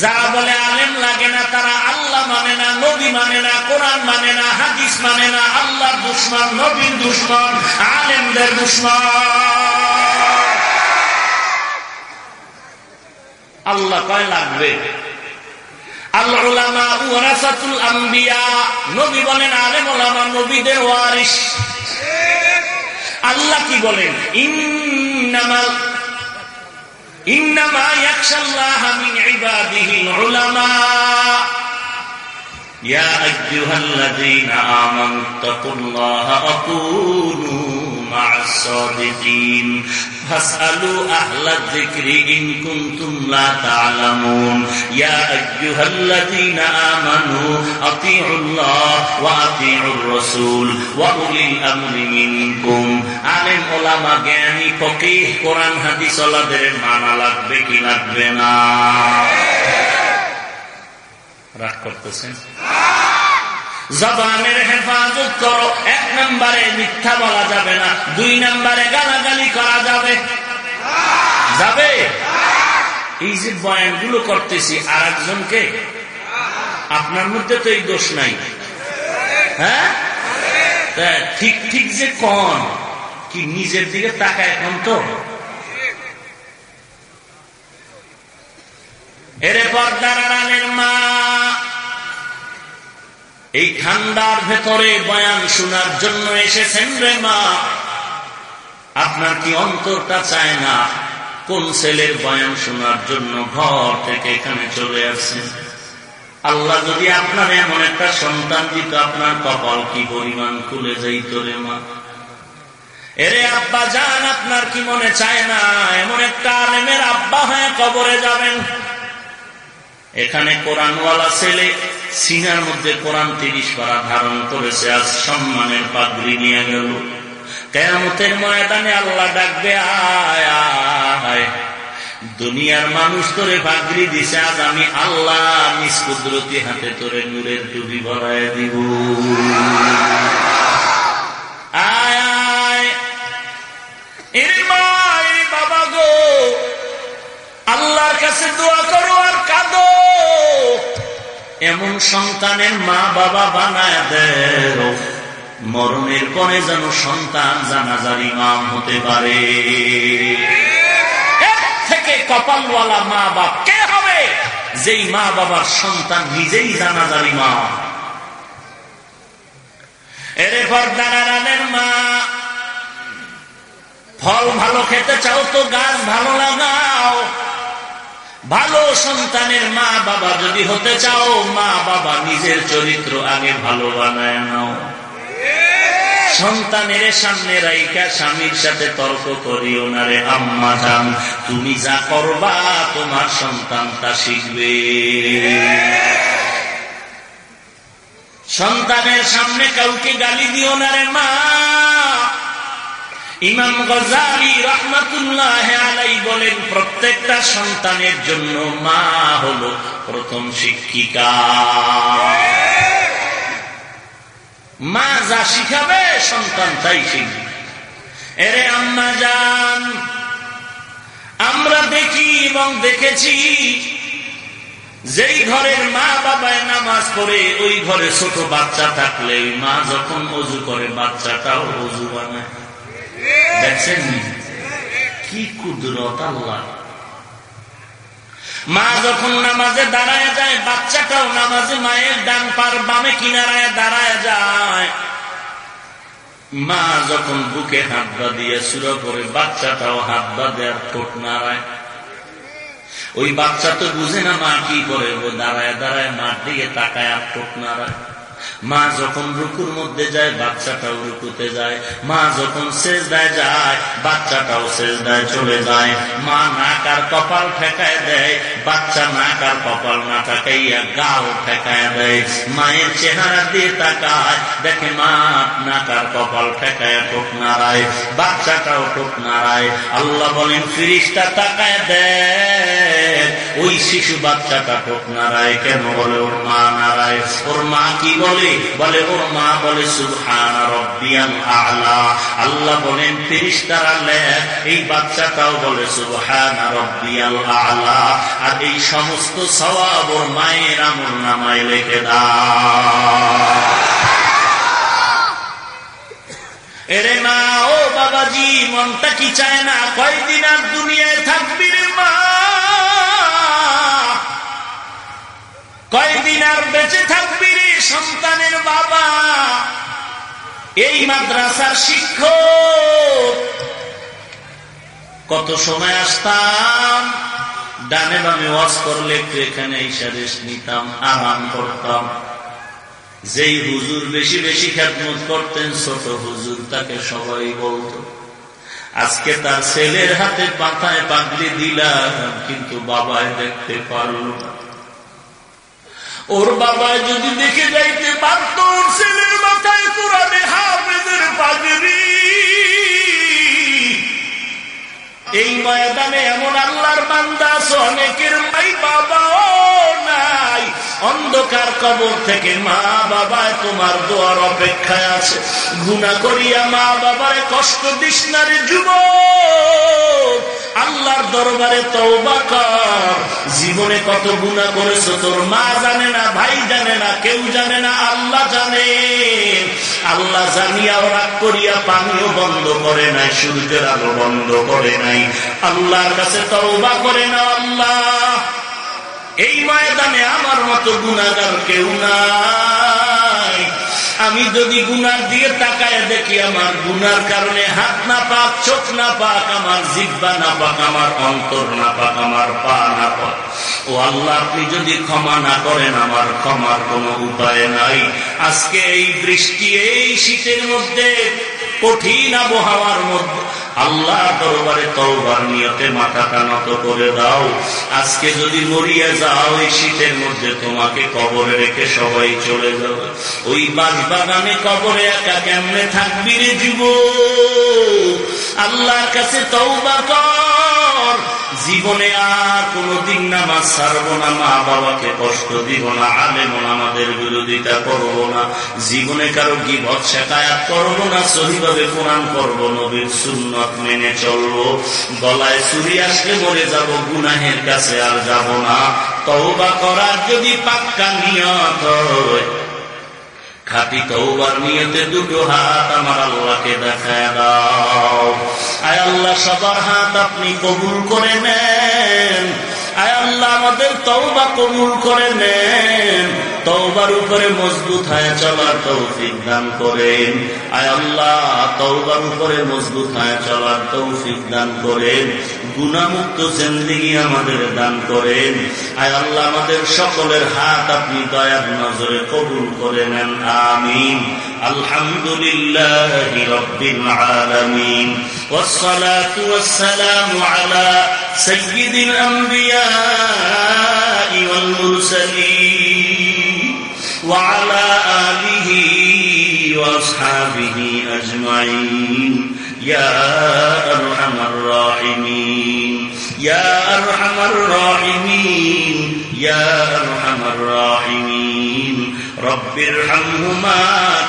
যারা বলে আলেম লাগে না, তারা আল্লাহ মানে না, নবী মানে না, কোরআন মানে না, হাদিস মানে না, আল্লাহর দুশমন, নবীর দুশমন, আলেমদের দুশমন। আল্লাহ কয় লাগবে। আল উলামা ওয়ারাসাতুল আম্বিয়া, নবী বলেন আলেম ওলামা নবীদের ওয়ারিস। আল্লাহ কি বলেন? ইন্নামা ইয়াখশাল্লাহা মিন ইবাদিহিল উলামা, ইয়া আইয়ুহাল্লাযীনা আমানুত্তাকুল্লাহা ওয়া কুনু মা'আস সাদিকিন ফাসআলু আহলায যিকরি ইন কুনতুম লা তা'লামুন ইয়া আইয়ুহাল্লাযীনা আমানু আতিউল্লাহ ওয়া আতিউর রাসূল ওয়া উলিল আমরি মিনকুম। আলেম ওলামা জ্ঞানী ফকিহ কোরআন হাদিস ওয়ালাদের মানা লাগবে কি লাগবে না? রাগ করতেছেন? জবানের হেফাজত করো। 1 নম্বরে মিথ্যা বলা যাবে না, 2 নম্বরে গালাগালি করা যাবে যাবে। এই যে বয়ানগুলো করতেছি আর একজনকে, আপনার মধ্যে তো এই দোষ নাই, হ্যাঁ? ঠিক ঠিক যে কোন কি নিজের দিকে তাকায় এখন তো। এরে পর্দার আড়ালের মা, এই ঠান্ডার ভেতরে বয়ান শোনার জন্য এসেছেন রে মা, আপনার কি অন্তরটা চায় না কোন ছেলের বয়ান শোনার জন্য ঘর থেকে এখানে চলে আসছেন? আল্লাহ যদি আপনার এমন একটা সন্তান দিত, আপনার কপাল কি পরিমাণ খুলে যাইত রে মা। এরে আব্বা জান, আপনার কি মনে চায় না এমন একটা আলেমের আব্বা হয়ে কবরে যাবেন? এখানে কোরআনওয়ালা ছেলে সিনার মধ্যে কোরআন 30 পারা ধারণ করেছে, আজ সম্মানের পাগড়ি নিয়ে গেল। কিয়ামতের ময়দানে আল্লাহ ডাকবে, আয় আয়, দুনিয়ার মানুষ তোরে পাগড়ি দিছে, আজ আমি আল্লাহ নিজ কুদরতি হাতে তোরে নূরের টুপি ভরায় দিব। আয় আয়, এরে মা, এরে বাবা গো, আল্লাহর কাছে দোয়া করো আর কাঁদো। এমন সন্তানের মা বাবা বানায় দেও, মরণের পরে যেন সন্তান জানাজার ইমাম হতে পারে। এর থেকে কপালওয়ালা মা বাপ কে হবে, যেই মা বাবার সন্তান নিজেই জানাজার ইমাম। এরে পর্দার আড়ালের মা, ফল ভালো খেতে চাও তো গাছ ভালো লাগাও। ভালো সন্তানের মা বাবা যদি হতে চাও, মা বাবা নিজের চরিত্র আগে ভালো বানায় নাও। সন্তানের সামনে রাইখা স্বামীর সাথে তর্ক করিও না রে আম্মা জান, তুমি যা করবা তোমার সন্তান তা শিখবে। সন্তানের সামনে কাউকে গালি দিও না রে মা। ইমাম গজালি রাহমাতুল্লাহ আলাইহি বলেন, প্রত্যেকটা সন্তানের জন্য মা হলো প্রথম শিক্ষিকা। মা যা শিখাবে সন্তান তাই শিখবে। এরে আম্মা জান, আমরা দেখি এবং দেখেছি, যেই ঘরের মা বাবায় নামাজ পড়ে ওই ঘরে ছোট বাচ্চা থাকলে মা যখন ওযু করে বাচ্চাটাও ওযু বানায়। দেখছেন কি কুদরত আল্লাহ। মা যখন নামাজে দাঁড়ায় যায়, বাচ্চাটাও নামাজে মায়ের ডান পার বামে কিনারায় দাঁড়ায় যায়। মা যখন বুকে হাত বাঁধিয়ে সূরা পড়ে, বাচ্চাটাও হাত বাঁধে আর ঠোঁট নাড়ায়। ওই বাচ্চা তো বুঝে না মা কি করে, ও দাঁড়ায় দাঁড়ায় মার দিকে তাকায় আর ঠোঁট নাড়ায়। মা যখন রুকুর মধ্যে যায়, বাচ্চাটাও রুকুতে যায়। মা যখন সেজদায় যায়, বাচ্চাটাও সেজদায় চলে যায়। মা নাক আর কপাল ঠেকায় দেয়, বাচ্চা নাক আর কপাল না ঠেকাইয়া গাল ঠেকায় দেয়। মায়ের চেহারা দিয়ে তাকায়, দেখে মা নাক আর কপাল ঠেকায় ঠোঁট নাড়ায়, বাচ্চাটাও ঠোঁট নাড়ায়। আল্লাহ বলেন, ফিরিস্তা তাকায় দেয়, ওই শিশু বাচ্চাটা ঠোঁট নাড়ায় কেন? বলে ওর মা নাড়ায়। ওর মা কি বলে? ওর মা বলে সুবহান রাব্বিয়াল আ'লা। আল্লাহ বলেন, ফেরেশতারা লেখ, এই বাচ্চাটাও বলে সুবহান রাব্বিয়াল আ'লা। আর এই সমস্ত সওয়াব ওর মায়ের আমলনামায় লিখে দাও। এরে মা, ও বাবাজি, মনটা কি চায় না কয়দিন আর দুনিয়ায় থাকবি রে মা? কয়দিন আর বেঁচে থাকবি রে সন্তানের বাবা? এই মাদ্রাসার শিক্ষক, কত সময় আসতাম, ডানে বামে ওয়াজ করলে একটু এখানে এসে রেস্ট নিতাম, আরাম করতাম। যেই হুজুর বেশি বেশি খেদমত করতেন ছোট হুজুর, তাকে সবাই বলতো। আজকে তার ছেলের হাতে পাতায় পাগড়ি দিলাম, কিন্তু বাবায় দেখতে পারল না। ওর বাবায় যদি দেখে যাইতে পারত ওর ছেলের মাথায় কোরআনে হাফেজের পাগড়ি। এই ময়দানে এমন আল্লাহর বান্দা আছে, অনেকের মাই বাবাও নাই, অন্ধকার কবর থেকে মা বাবায় তোমার দোয়ার অপেক্ষায় আছে। গুনাহ করিয়া মা বাবারে কষ্ট দিস না রে যুবক, আল্লাহর দরবারে তওবা কর। জীবনে কত গুনাহ করেছো তোর মা জানে না, ভাই জানে না, কেউ জানে না, আল্লাহ জানে। আল্লাহ জানিয়াও রাগ করিয়া পানিও বন্ধ করে নাই, সূর্যের আলো বন্ধ করে নাই। আল্লাহর কাছে তওবা করে না। আল্লাহ, এই ময়দানে আমার মতো গুনাহগার কেউ নাই। আমি যদি গুনাহ দিয়ে তাকায় দেখি আমার গুনার কারণে হাত না পাক, চোখ না পাক, আমার জিহ্বা না পাক, আমার অন্তর না পাক, আমার পা না পাক, ও আল্লাহ আপনি যদি ক্ষমা না করেন আমার ক্ষমার কোনো উপায় নাই। আজকে এই বৃষ্টি, এই শীতের মধ্যে, কঠিন আবহাওয়ার মধ্যে আল্লাহ দরবারে তওবার নিয়তে মাথাটা নত করে দাও। আজকে যদি মরিয়া যাও এই শীতের মধ্যে, তোমাকে কবরে রেখে সবাই চলে যাবে। ওই বাগানে কবরে একা কেমনে থাকবি রে যুবক? আল্লাহর কাছে তওবা কর। জীবনে আর কোনদিন নামাজ ছাড়বো না, মা বাবাকে কষ্ট দিব না, আলেম আমাদের বিরোধিতা করব না, জীবনে কারো গীবত শিকায়াত করব না, সহিভাবে কোরআন পড়ব, নবীর সুন্নত মেনে চলবো। গলায় ছুরি আসলে মরে যাব, গুনাহের কাছে আর যাব না। তওবা করার যদি পাক্কা নিয়ত হয়, খাঁটি তওবার নিয়তে দুটো হাত আমার আল্লাহকে দেখায় দাও। আয় আল্লাহ, সবার হাত আপনি কবুল করে নেন। আয় আল্লাহ, আমাদের তওবা কবুল করে নেন। তওবার উপরে মজবুত হয়ে চলার তৌফিক দান করেন। আয় আল্লাহ, তওবার উপরে মজবুত হয়ে চলার তৌফিক দান করেন। গুনাহমুক্ত জিন্দেগি আমাদের দান করেন। আয় আল্লাহ, আমাদের সকলের হাত আপনি দয়ার নজরে কবুল করে নেন। আমিন। আলহামদুলিল্লাহি রাব্বিল আলামিন, والصلاة والسلام على سيد الأنبياء والمرسلين وعلى آله وأصحابه أجمعين يا أرحم الراحمين يا أرحم الراحمين يا أرحم الراحمين رب ارحمهما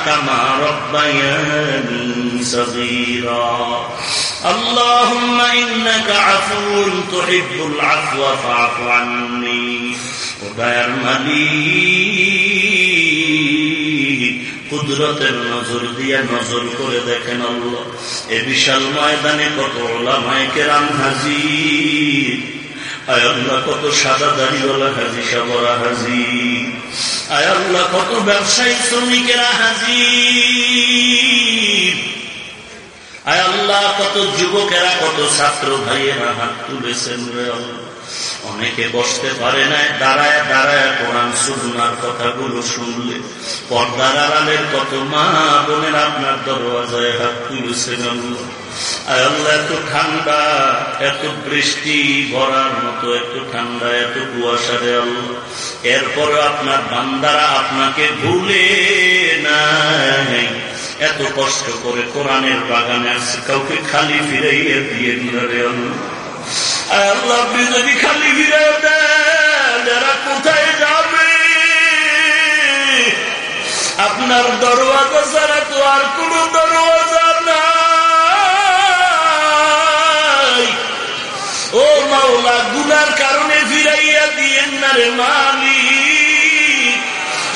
كما ربياني صغيرا اللهم إنك عفو تحب العفو فاعف عني وغير মালিক কুদরতের নজর দিয়া নজর করে দেখেন আল্লাহ, এ বিশাল ময়দানে কত উলামায়ে কেরাম হাজির। আয় আল্লাহ, কত সাদা দাড়িওয়ালা হাজি সাবরা হাজির। আয় আল্লাহ, কত ব্যবসায়ী শ্রমিকেরা হাজির। আয় আল্লাহ, কত যুবকেরা, কত ছাত্র ভাইয়েরা হাত তুলেছেন রে আল্লাহ। অনেকে বসতে পারে না, দাঁড়ায় দাঁড়ায় কোরআন সুন্নাহর কথাগুলো শুনলে। পর্দার আড়ালের কত মা বোনের আপনার দরওয়াজায় হাত তুলেছেন আল্লাহ। আয় আল্লাহ, এত ঠান্ডা, এত বৃষ্টি ভরার মতো, এত ঠান্ডা, এত কুয়াশা রে আল্লাহ। এরপরে আপনার বান্দারা আপনাকে ভুলে নাই, এত কষ্ট করে কোরআনের বাগানে আসছে, কাউকে খালি ফিরাইয়া দিয়ে দিল রে আল্লাহ। আল্লাহ, আপনি যদি খালি ফিরে দেন, যারা কোথায় যাবে? আপনার দরওয়াজা ছাড়া তো আর কোন দরওয়াজা নাই। ও মাওলা, গুনার কারণে ফিরাইয়া দিয়েন না রে মালিক।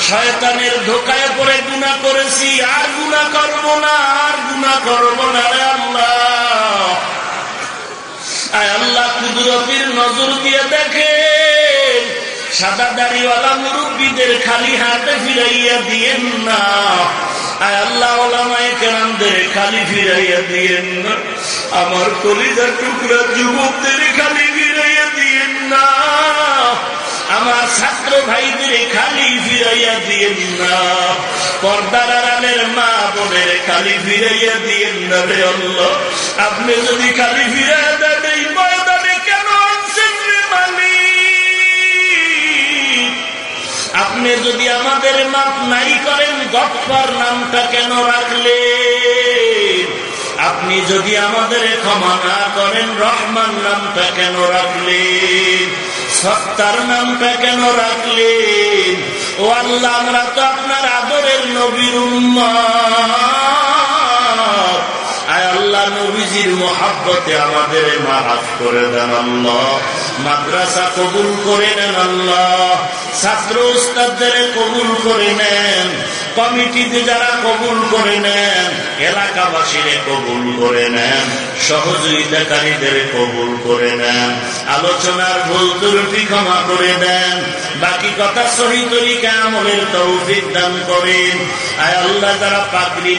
শয়তানের ধোকায় পড়ে গুনাহ করেছি, আর গুনাহ করব না, আর গুনাহ করব না রে আল্লাহ। আয় আল্লাহ, কুদরতের নজর দিয়ে দেখেন, সাদা দাড়িওয়ালা মুরব্বীদের খালি হাতে ফিরাইয়া দিয়েন না। আয় আল্লাহ, উলামায়ে কেরামদের খালি ফিরাইয়া দিয়েন না। আমার কলিজার টুকরা যুবকদের খালি ফিরাইয়া দিয়েন না। আমার ছাত্র ভাইদের খালি ফিরাইয়া দিয়েন না, পর্দার আড়ালের মা বোনের খালি ফিরাইয়া দিয়েন না রে আল্লাহ। আপনি যদি খালি ফিরাইয়া দেন এই ময়দানে কেন আনছেন রে মালিক? আপনি যদি আমাদের মাপ নাই করেন গফফার নামটা কেন রাখলেন? আপনি যদি আমাদের ক্ষমা না করেন রহমান নামটা কেন রাখলেন? সত্তার নামটা কেন রাখলেন? ও আল্লাহ, আমরা তো আপনার আদরের নবীর উম্মত। আয় আল্লাহ, নবীজির মহাব্বতে আমাদের মাফ করে দেন আল্লাহ। মাদ্রাসা কবুল করে নেন আল্লাহ, ছাত্র উস্তাদদের কবুল করে নেন, কমিটিতে যারা কবুল করে নেন, এলাকাবাসীরে কবুল করে নেন, সহযোগিতাকারীদের কবুল করে নেন, আলোচনার ভুল ত্রুটি ক্ষমা করে দেন, বাকি কথা সহি তরিকা আমলের তৌফিক দান করেন। আয় আল্লাহ, যারা পাগড়ি